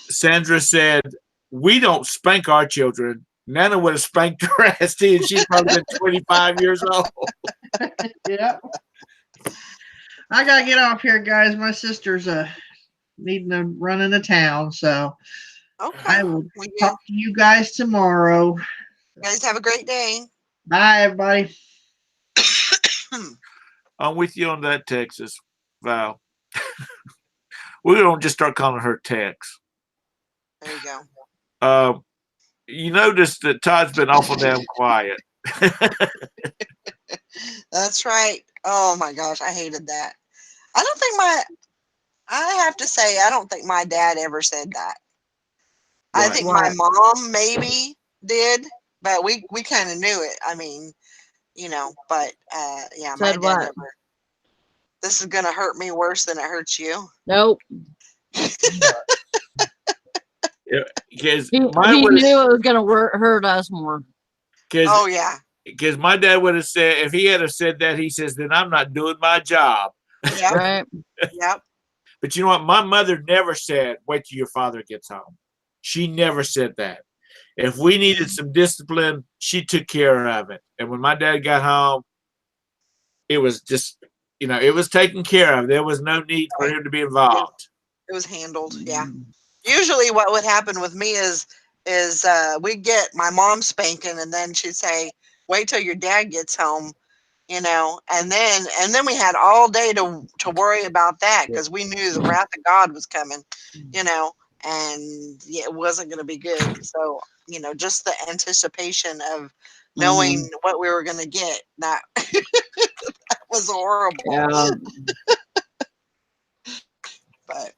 Sandra said, we don't spank our children, Nana would have spanked her ass too, and she's probably been 25 years old. Yep. I gotta get off here, guys. My sister's needing to run into town, so Okay. I will talk to you guys tomorrow. You guys have a great day. Bye, everybody. I'm with you on that, Texas, Val. We're gonna just start calling her Tex. There you go. You notice that Todd's been awful damn quiet. That's right. Oh my gosh, I hated that. I have to say, I don't think my dad ever said that. Right. I think my mom maybe did, but we kind of knew it. I mean, but yeah, my Said dad what? never. This is gonna hurt me worse than it hurts you. Nope. Because He knew it was gonna hurt us more. Oh yeah. Because my dad would have said, if he had have said that, he says, then I'm not doing my job. Yep. Right. Yep. But you know what? My mother never said, wait till your father gets home. She never said that. If we needed some discipline, she took care of it. And when my dad got home, it was just, it was taken care of. There was no need for him to be involved. It was handled. Yeah. Usually what would happen with me is we'd get my mom spanking, and then she'd say, wait till your dad gets home, and then we had all day to worry about that, because we knew the wrath of God was coming, and it wasn't going to be good. So, just the anticipation of knowing what we were going to get, that was horrible. Yeah. But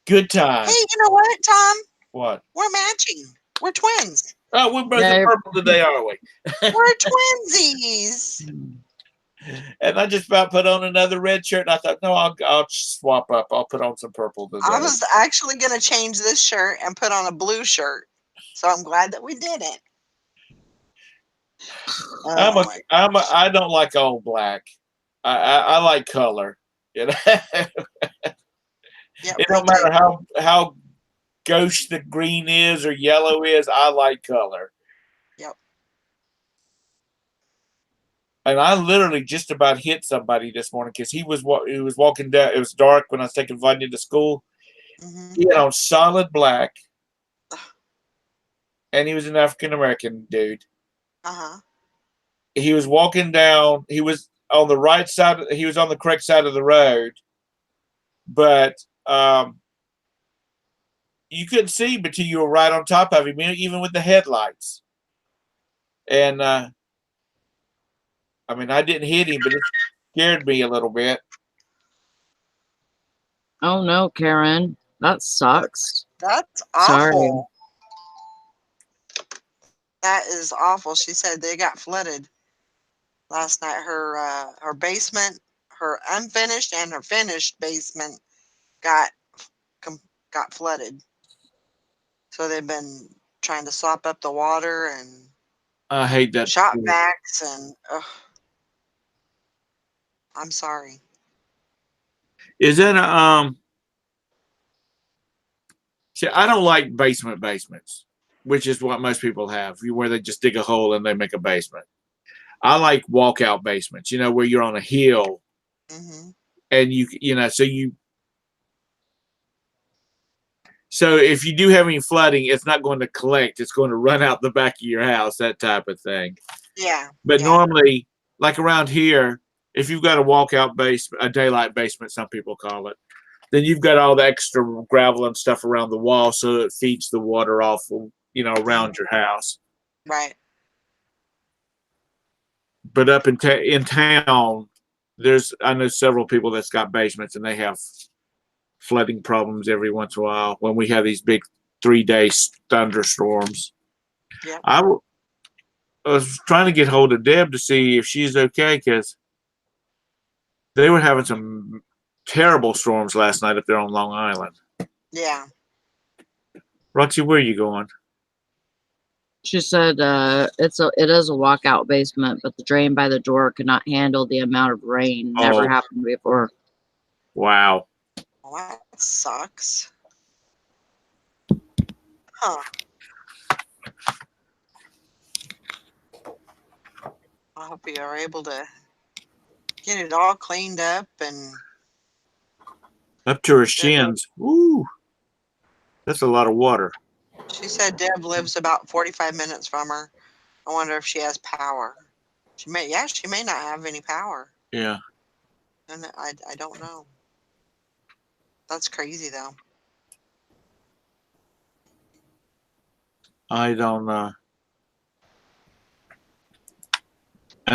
good time. Hey, you know what, Tom? What? We're matching. We're twins. Oh, we're both in purple today, are we? We're twinsies. And I just about put on another red shirt, and I thought, no, I'll swap up. I'll put on some purple today. I was actually going to change this shirt and put on a blue shirt, so I'm glad that we did it. I don't like all black. I like color. Yep, it don't matter how gauche the green is or yellow is. I like color. Yep. And I literally just about hit somebody this morning because he was walking down. It was dark when I was taking Vanya to school. Mm-hmm. He had on solid black, and he was an African American dude. He was walking down. He was on the right side. He was on the correct side of the road, but you couldn't see until you were right on top of him, even with the headlights. And I mean, I didn't hit him, but it scared me a little bit. Oh no, Karen. That sucks. That's Sorry. awful. That is awful. She said they got flooded last night. Her basement, her unfinished and her finished basement got got flooded. So they've been trying to sop up the water and I hate that. shop vacs and I'm sorry. Is that see, I don't like basements, which is what most people have, where they just dig a hole and they make a basement. I like walkout basements, where you're on a hill Hmm. and so if you do have any flooding, it's not going to collect. It's going to run out the back of your house, that type of thing. Yeah. But yeah. normally, like around here, if you've got a walkout basement, a daylight basement, some people call it, then you've got all the extra gravel and stuff around the wall, so it feeds the water off, around your house. Right. But up in town, I know several people that's got basements, and they have flooding problems every once in a while when we have these big 3-day thunderstorms. Yep. I was trying to get hold of Deb to see if she's okay, because they were having some terrible storms last night up there on Long Island. Yeah. Roxy, where are you going? She said it is a walkout basement, but the drain by the door could not handle the amount of rain. Never happened before. Wow. Well, that sucks. Huh. I hope you are able to get it all cleaned up and Up to her shins. Woo. That's a lot of water. she said Deb lives about 45 minutes from her. I wonder if she has power. She may not have any power. Yeah. And I don't know. That's crazy though. I don't and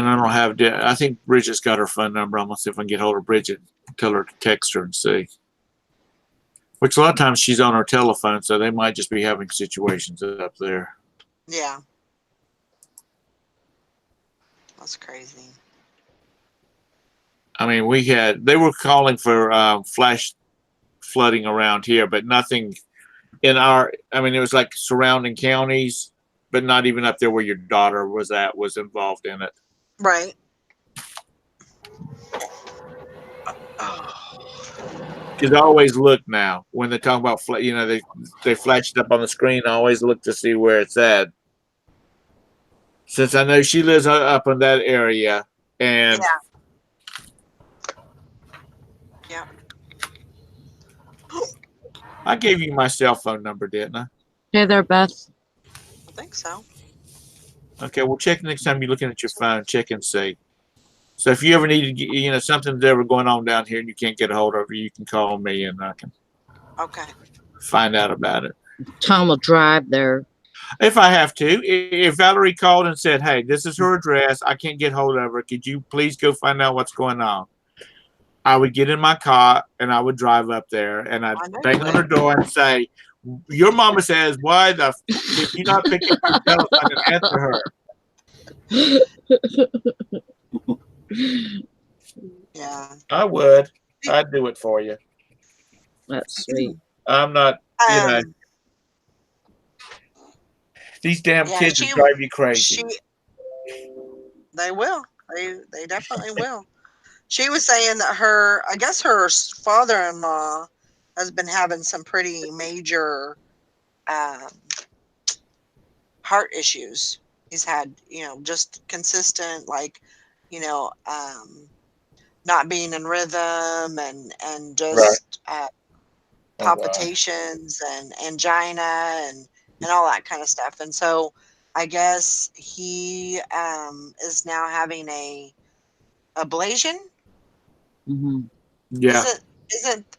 I don't have I think Bridget's got her phone number. I'm gonna see if I can get hold of Bridget, tell her to text her and see. Which a lot of times she's on her telephone, so they might just be having situations up there. Yeah. That's crazy. I mean, they were calling for flash flooding around here, but nothing in I mean, it was like surrounding counties, but not even up there where your daughter was involved in it. Right. Oh. Because I always look now when they talk about, they flash it up on the screen. I always look to see where it's at. Since I know she lives up in that area, and Yeah. I gave you my cell phone number, didn't I? Hey there, Beth. I think so. Okay, well, check next time you're looking at your phone. Check and see. So if you ever need to, something's ever going on down here and you can't get a hold of her, you can call me and I can find out about it. Tom will drive there. If I have to. If Valerie called and said, hey, this is her address, I can't get hold of her, could you please go find out what's going on? I would get in my car and I would drive up there and I'd bang on her door and say, your mama says, why did you not pick up your telephone and answer her? Yeah. I would. I'd do it for you. That's sweet. I'm not, these damn kids drive you crazy. They will. They definitely will. She was saying that her father-in-law has been having some pretty major heart issues. He's had, just consistent, not being in rhythm and just palpitations and angina and all that kind of stuff. And so I guess he is now having a ablation. Mm-hmm. Yeah.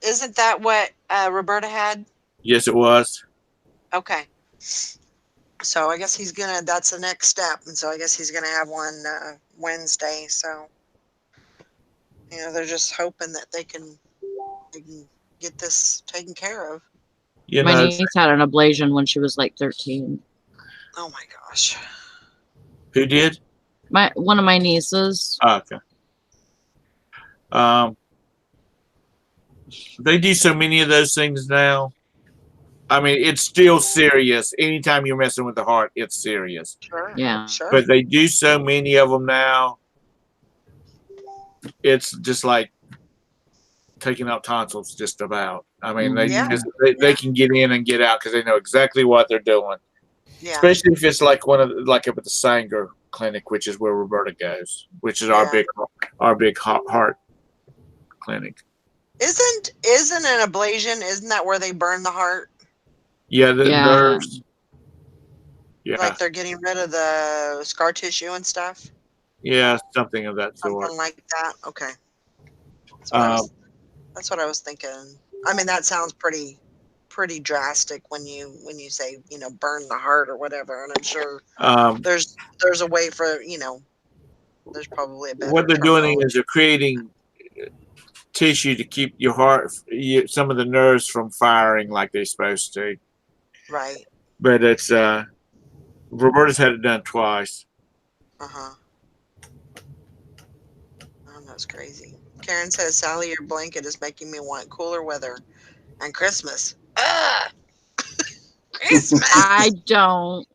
Isn't that what Roberta had? Yes, it was. Okay. So I guess he's gonna. That's the next step, and so I guess he's gonna have one Wednesday. So they're just hoping that they can get this taken care of. You My know, niece had an ablation when she was like 13. Oh my gosh. who did? One of my nieces. Oh, okay. They do so many of those things now. I mean, it's still serious. Anytime you're messing with the heart, it's serious. Sure. Yeah. Sure. But they do so many of them now. It's just like taking out tonsils, just about. I mean, Yeah. they can get in and get out because they know exactly what they're doing. Yeah. Especially if it's like like up at the Sanger clinic, which is where Roberta goes, which is our big heart clinic. Isn't an ablation? Isn't that where they burn the heart? Yeah, the Yeah. nerves. Yeah, Like they're getting rid of the scar tissue and stuff. yeah, something of that sort. Something like that. Okay. Um, That's what I was thinking. I mean, that sounds pretty drastic when you say burn the heart or whatever. And I'm sure there's a way for there's probably a better. what they're doing terminology. is they're creating tissue to keep your heart, some of the nerves from firing like they're supposed to. Right. But it's Roberta's had it done twice. Oh, that's crazy. Karen says, Sally, your blanket is making me want cooler weather and Christmas. Ah, Christmas. I don't.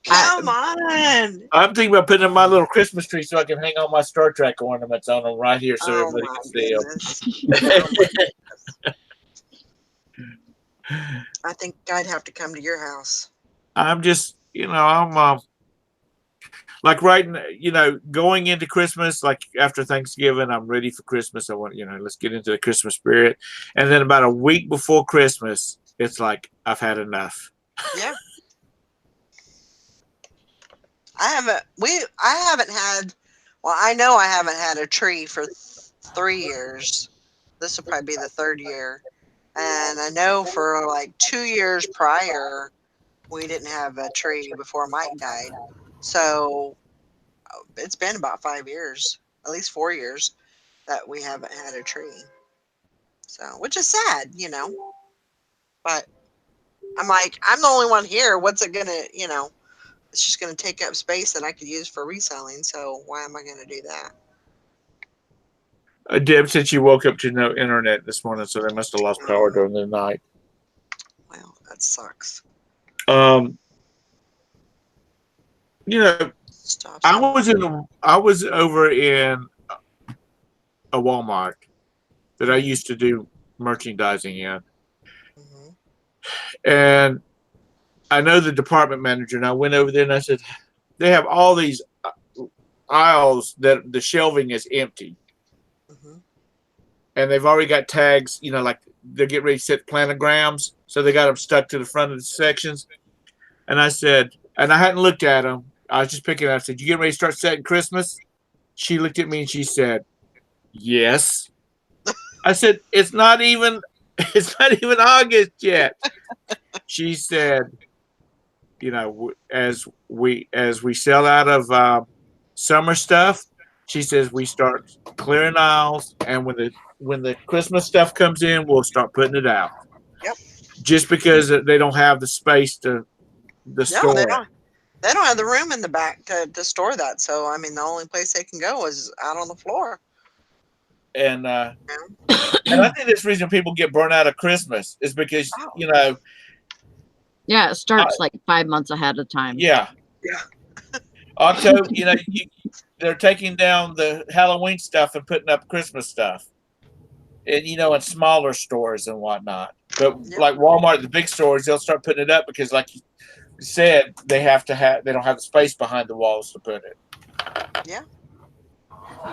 Come on. I'm thinking about putting up my little Christmas tree so I can hang all my Star Trek ornaments on them right here so Oh everybody my can see them. goodness. Oh my goodness. I think I'd have to come to your house. I'm just, I'm like going into Christmas, like after Thanksgiving, I'm ready for Christmas. I want, let's get into the Christmas spirit. And then about a week before Christmas, it's like, I've had enough. Yeah. I haven't had, well, I know I haven't had a tree for 3 years. This will probably be the 3rd year. And I know for like 2 years prior, we didn't have a tree before Mike died. So it's been about 5 years, at least 4 years, that we haven't had a tree. So, which is sad, But I'm like, I'm the only one here. What's it gonna, it's just gonna take up space that I could use for reselling. So why am I gonna do that? Deb said she woke up to no internet this morning, so they must have lost power during the night. Well, that sucks. Stop. I was over in a Walmart that I used to do merchandising in. Mm-hmm. And I know the department manager, and I went over there and I said, they have all these aisles that the shelving is empty. Mm-hmm. And they've already got tags, like they're getting ready to set planograms. So they got them stuck to the front of the sections. And I said, and I hadn't looked at them. I was just picking it up. I said, you getting ready to start setting Christmas? She looked at me and she said, yes. I said, it's not even August yet. She said, as we sell out of summer stuff, she says we start clearing aisles, and when the Christmas stuff comes in, we'll start putting it out. Yep. Just because they don't have the space to store it. They don't have the room in the back to store that. So I mean, the only place they can go is out on the floor. And I think that's the reason people get burnt out of Christmas is because Yeah, it starts like 5 months ahead of time. Yeah. October, they're taking down the Halloween stuff and putting up Christmas stuff. And in smaller stores and whatnot. But like Walmart, the big stores, they'll start putting it up because, like you said, they don't have the space behind the walls to put it. Yeah.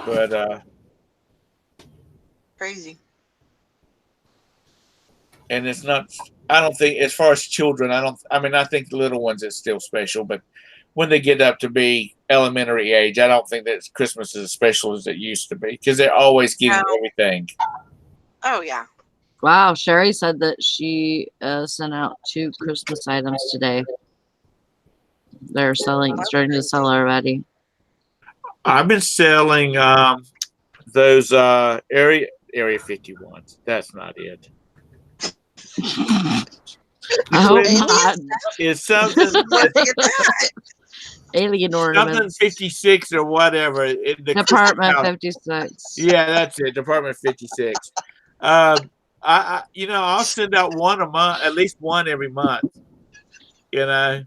But crazy. And it's not. I don't think, as far as children, I think the little ones is still special, but when they get up to be elementary age, I don't think that Christmas is as special as it used to be because they're always getting everything. Oh yeah. Wow, Sherry said that she sent out 2 Christmas items today. They're starting to sell already. I've been selling those area 51s. That's not it. I hope Alien not. It's something. Where'd you It's get that? Alien something ornaments. 56 or whatever. The Christmas Department house. 56. Yeah, that's it. Department 56. I'll send out one a month, at least one every month. You know.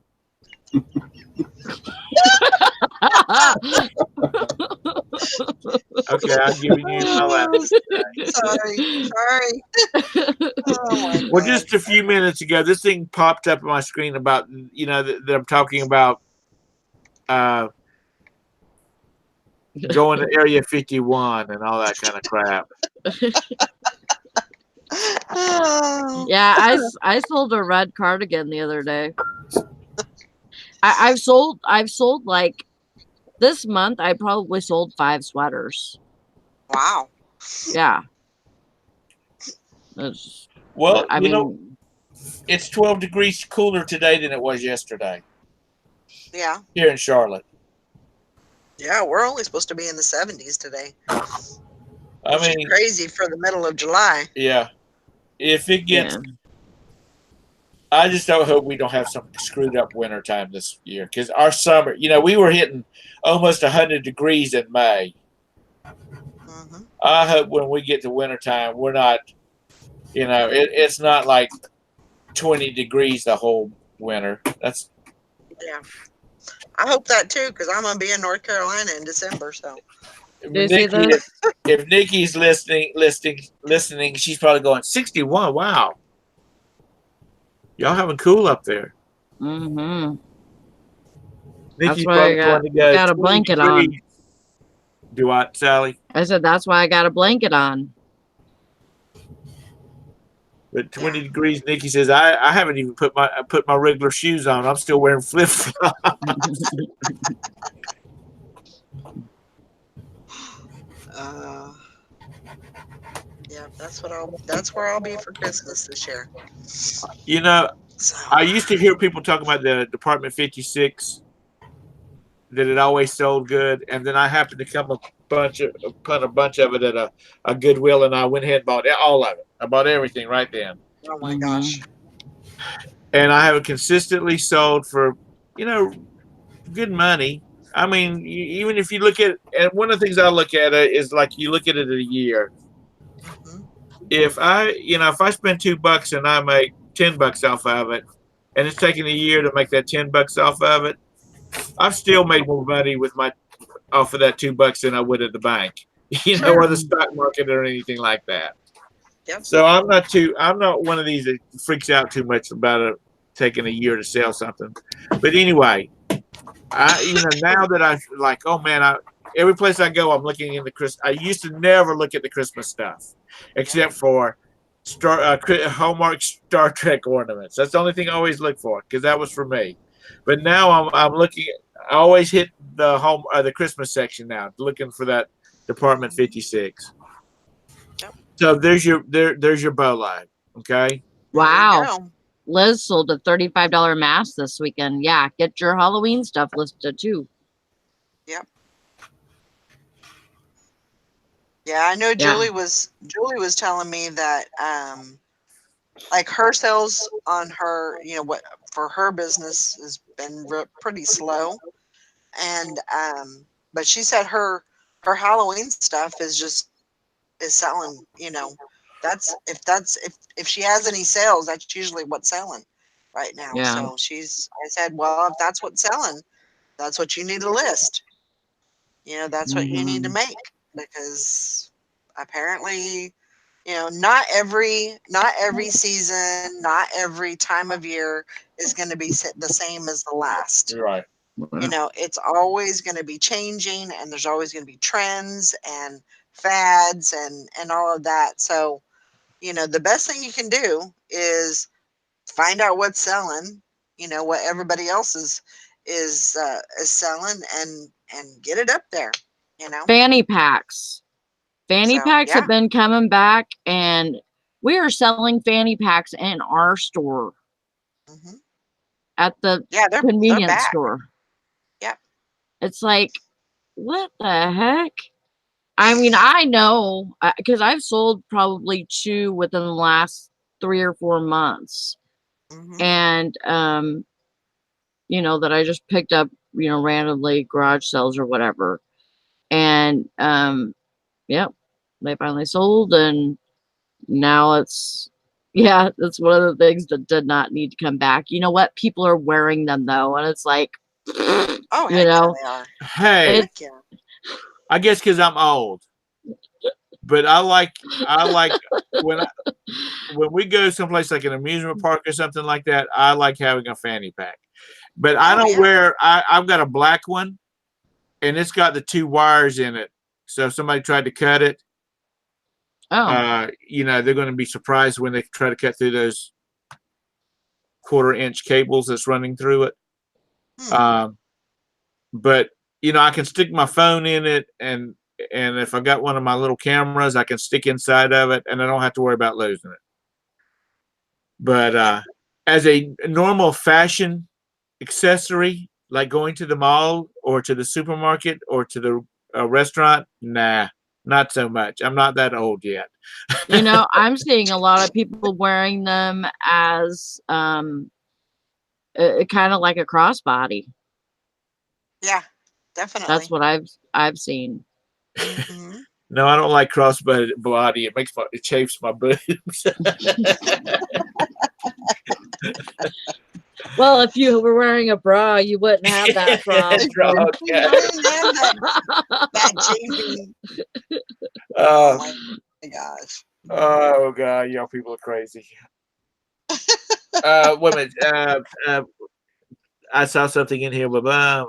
Okay, I'm giving you my last. Sorry. Oh my Well, god. just a few minutes ago, this thing popped up on my screen about that I'm talking about uh, going to Area 51 and all that kind of crap. Oh. Yeah, I sold a red cardigan the other day. I've sold like this month I probably sold 5 sweaters. Wow. Yeah. It's, Well, I mean, it's 12 degrees cooler today than it was yesterday Yeah. here in Charlotte. Yeah, we're only supposed to be in the 70s today. I Which is mean, crazy for the middle of July. yeah. If it gets, yeah. I just don't hope we don't have some screwed up winter time this year because our summer, we were hitting almost 100 degrees in May. Hmm. I hope when we get to wintertime, we're not, it's not like 20 degrees the whole winter. That's Yeah. I hope that too, because I'm gonna be in North Carolina in December. So Do you see this? if Nikki's listening, she's probably going 61. Wow, y'all having cool up there. Mm-hmm. That's Nikki's why probably going to go got a 20 blanket degrees. on. Do I, Sally? I said that's why I got a blanket on. But 20 degrees, Nikki says, I haven't even put my regular shoes on. I'm still wearing flip flops. yeah, that's where I'll be for Christmas this year. So I used to hear people talking about the Department 56 that it always sold good, and then I happened to come upon a bunch of it at a Goodwill, and I went ahead and bought all of it. I bought everything right then, oh my Mm-hmm. gosh. and I have consistently sold for good money. I mean, even if you look at, and one of the things I look at it is like you look at it a year. Hmm. If I spend $2 and I make $10 off of it, and it's taking a year to make that $10 off of it, I've still made more money off of that $2 than I would at the bank, or the stock market or anything like that. Yep. So I'm not one of these that freaks out too much about it taking a year to sell something. But anyway, now that I like, oh man, every place I go, I'm looking in the Christmas. I used to never look at the Christmas stuff, except for Hallmark Star Trek ornaments. That's the only thing I always look for because that was for me. But now I'm looking. I always hit the Christmas section now, looking for that Department 56. Yep. So there's your bow line. Okay. There you Wow. go. Liz sold a $35 mask this weekend. Yeah, get your Halloween stuff listed too. Yep. Yeah, I know Yeah. Julie was telling me that like her sales on her, what for her business has been pretty slow, and but she said her Halloween stuff is selling. If she has any sales, that's usually what's selling right now. Yeah. So I said, well, if that's what's selling, that's what you need to list. That's what you need to Mm-hmm. make, because apparently, not every season, not every time of year is going to be the same as the last. You're right. It's always going to be changing, and there's always going to be trends and fads and all of that. So, the best thing you can do is find out what's selling, what everybody else is selling, and get it up there, Fanny packs. Fanny So, packs yeah. have been coming back, and We are selling fanny packs in our store Mhm. at the Yeah, they're convenience back. store. Yep. It's like, what the heck? I mean, I know because I've sold probably 2 within the last 3 or 4 months, Mhm. and you know, that I just picked up, you know, randomly garage sales or whatever, and yep, they finally sold, and now it's yeah, that's one of the things that did not need to come back. You know what? People are wearing them though, and it's like, Oh, you heck yeah, know, they are. Hey, it Heck yeah. I guess because I'm old, but I like when when we go someplace like an amusement park or something like that. I like having a fanny pack, but I Oh, don't yeah. wear. I've got a black one, and it's got the 2 wires in it. So if somebody tried to cut it, oh, you know, they're going to be surprised when they try to cut through those 1/4 inch cables that's running through it. Hmm. But you know, I can stick my phone in it, and if I got one of my little cameras, I can stick inside of it, and I don't have to worry about losing it. But as a normal fashion accessory, like going to the mall or to the supermarket or to the restaurant, nah, not so much. I'm not that old yet. you know, I'm seeing a lot of people wearing them as kind of like a crossbody. Yeah, definitely. That's what I've seen. Mhm. No, I don't like crossbody. It chafes my boobs. Well, if you were wearing a bra, you wouldn't have that problem. Oh, You God. wouldn't have that chafing. Oh Uh, my gosh. oh God, y'all people are crazy. Wait a minute. I saw something in here. Grandma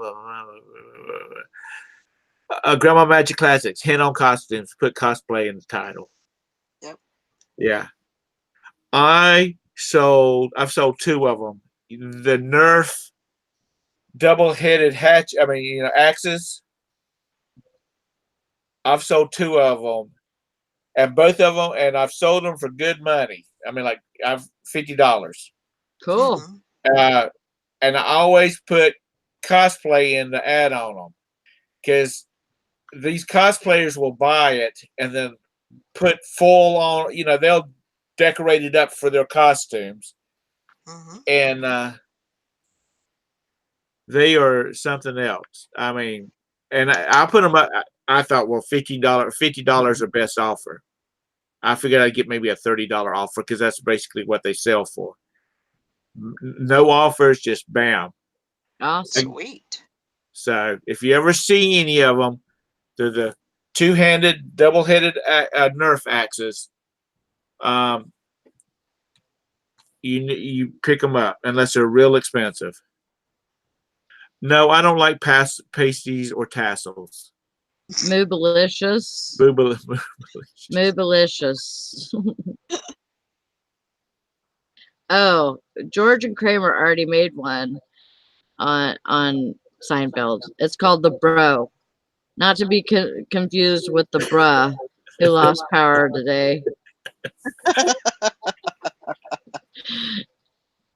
Magic Classics. Hint on costumes. Put cosplay in the title. Yep. Yeah. I've sold 2 of them. The Nerf double-headed axes. I've sold 2 of them, and both of them, and I've sold them for good money. I mean, like I've $50. Cool. Mhm. Uh, and I always put cosplay in the ad on them because these cosplayers will buy it and then put full on. You know, they'll decorate it up for their costumes, Mhm. and they are something else. I mean, and I put them up. I thought, well, $50 are best offer. I figured I'd get maybe a $30 offer because that's basically what they sell for. No offers, just bam. Awesome. Sweet. So if you ever see any of them, they're the 2-handed, double-headed Nerf axes. Um, you pick them up unless they're real expensive. No, I don't like pasties or tassels. Moobalicious. Booba. Moobalicious. Oh, George and Kramer already made one on Seinfeld. It's called the Bro, not to be confused with the Bruh who lost power today.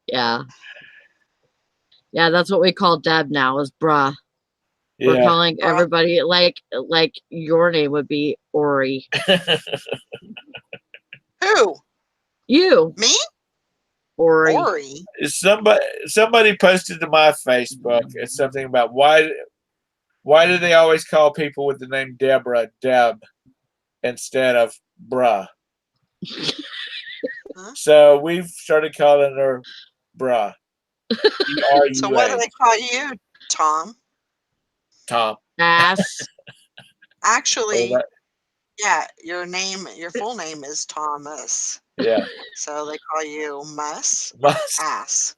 Yeah, yeah, that's what we call Deb now is Bruh. We're Yeah. calling everybody like your name would be Ori. Who? You, Me? Ori. Ori. Somebody posted to my Facebook. It's something about why do they always call people with the name Deborah Deb instead of Bruh? Huh? So we've started calling her Bruh. So what do BRUA. they call you, Tom? Tom. Ass. Oh, Actually, that, yeah, your full name is Thomas. yeah. So they call you Mus or Must. Ass.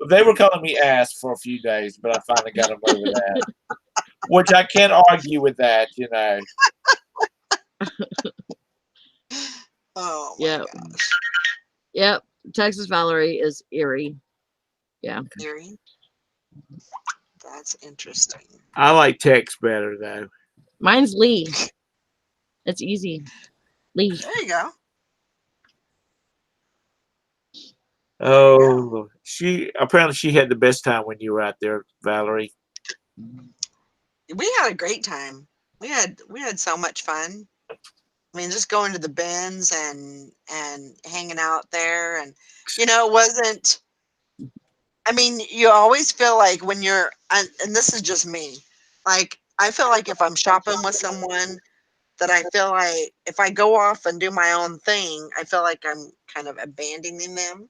They were calling me ass for a few days, but I finally got them over that. Which I can't argue with that, you know. Oh my Yep. gosh. Yep. Texas Valerie is Erie. Yeah. Erie. That's interesting. I like Tex better though. Mine's Lee. It's easy. Lee. There you go. Oh, she had the best time when you were out there, Valerie. We had a great time. We had so much fun. I mean, just going to the bins and hanging out there, and it wasn't. I mean, you always feel like when you're, and this is just me. Like I feel like if I'm shopping with someone, that I feel like if I go off and do my own thing, I feel like I'm kind of abandoning them.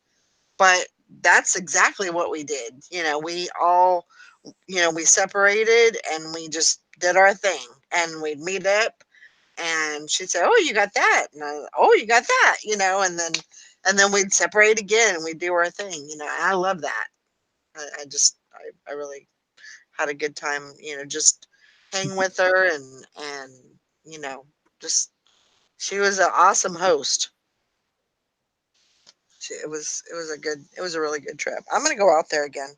But that's exactly what we did. We all, we separated and we just did our thing, and we'd meet up and she'd say, "Oh, you got that." And "Oh, you got that," and then we'd separate again and we'd do our thing, and I love that. I really had a good time, just hang with her and, you know, just, she was an awesome host. It was a really good trip. I'm going to go out there again.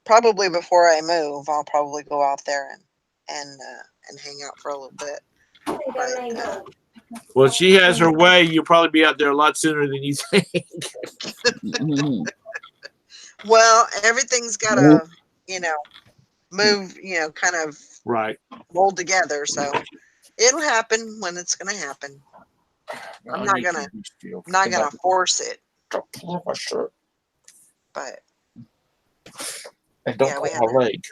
Probably before I move, I'll probably go out there and hang out for a little bit. But Well, she has her way. You'll probably be out there a lot sooner than you think. well, everything's got to, move, kind of Right. mold together. So it'll happen when it's going to happen. I'm not gonna force it. Don't pull my shirt. But And don't yeah, pull my leg.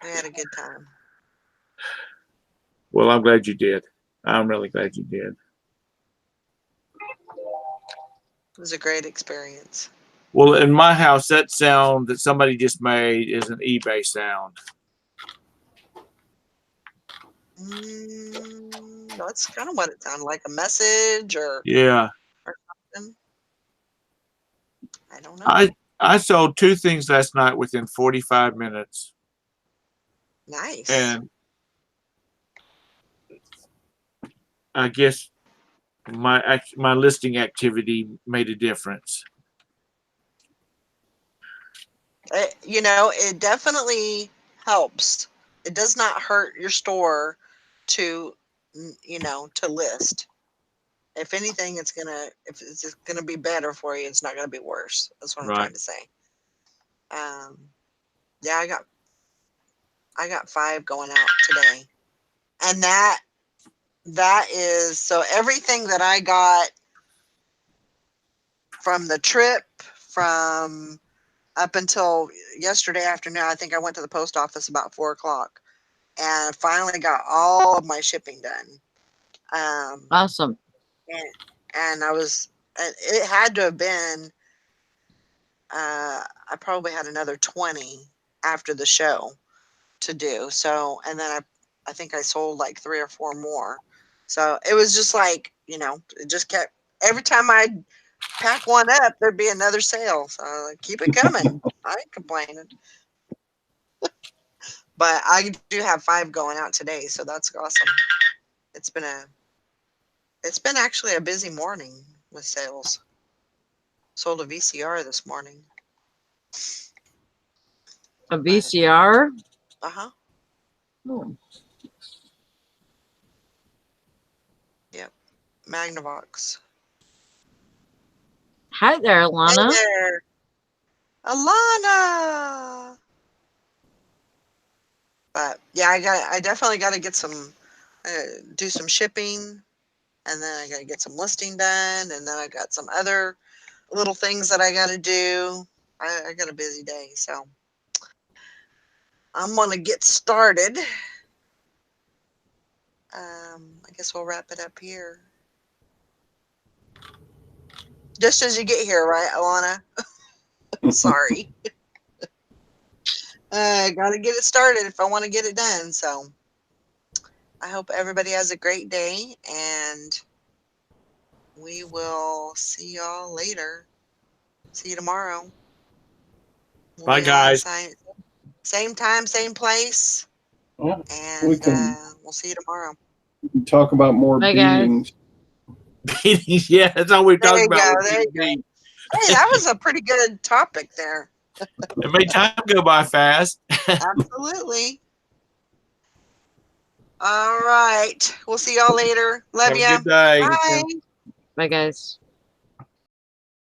we had a good time. Well, I'm glad you did. I'm really glad you did. It was a great experience. Well, in my house, that sound that somebody just made is an eBay sound. That's kind of what it sounded like, a message or Yeah. something. I don't know. I sold 2 things last night within 45 minutes. Nice. And I guess my listing activity made a difference. It definitely helps. It does not hurt your store to, to list. If anything, if it's gonna be better for you, it's not gonna be worse. That's what I'm Right. trying to say. Yeah, I got 5 going out today, and that is, so everything that I got from the trip, from up until yesterday afternoon. I think I went to the post office about 4 o'clock and finally got all of my shipping done. Awesome. And it had to have been, I probably had another 20 after the show to do. So, and then I think I sold like 3 or 4 more. So it was just like, it just kept, every time I'd pack one up, there'd be another sale. So keep it coming. I ain't complaining. But I do have 5 going out today, so that's awesome. It's been actually a busy morning with sales. Sold a VCR this morning. A VCR? Uh-huh. Oh. Yep. Magnavox. Hi there, Alana. Hey there. Alana. But yeah, I definitely got to get some, do some shipping, and then I got to get some listing done, and then I got some other little things that I got to do. I got a busy day, so I'm gonna get started. I guess we'll wrap it up here. Just as you get here, right, Alana? Sorry. I gotta get it started if I want to get it done. So I hope everybody has a great day, and we will see y'all later. See you tomorrow. We'll Bye, be on guys. same time, same place, Yeah, and we can we'll see you tomorrow. talk about more Bye, guys. beatings. Yeah, that's all we're There talking you about. go. Was There you getting go. beat. Hey, that was a pretty good topic there. It made time go by fast. Absolutely. All right. We'll see y'all later. Love Have a ya. good day. Bye. Bye, guys.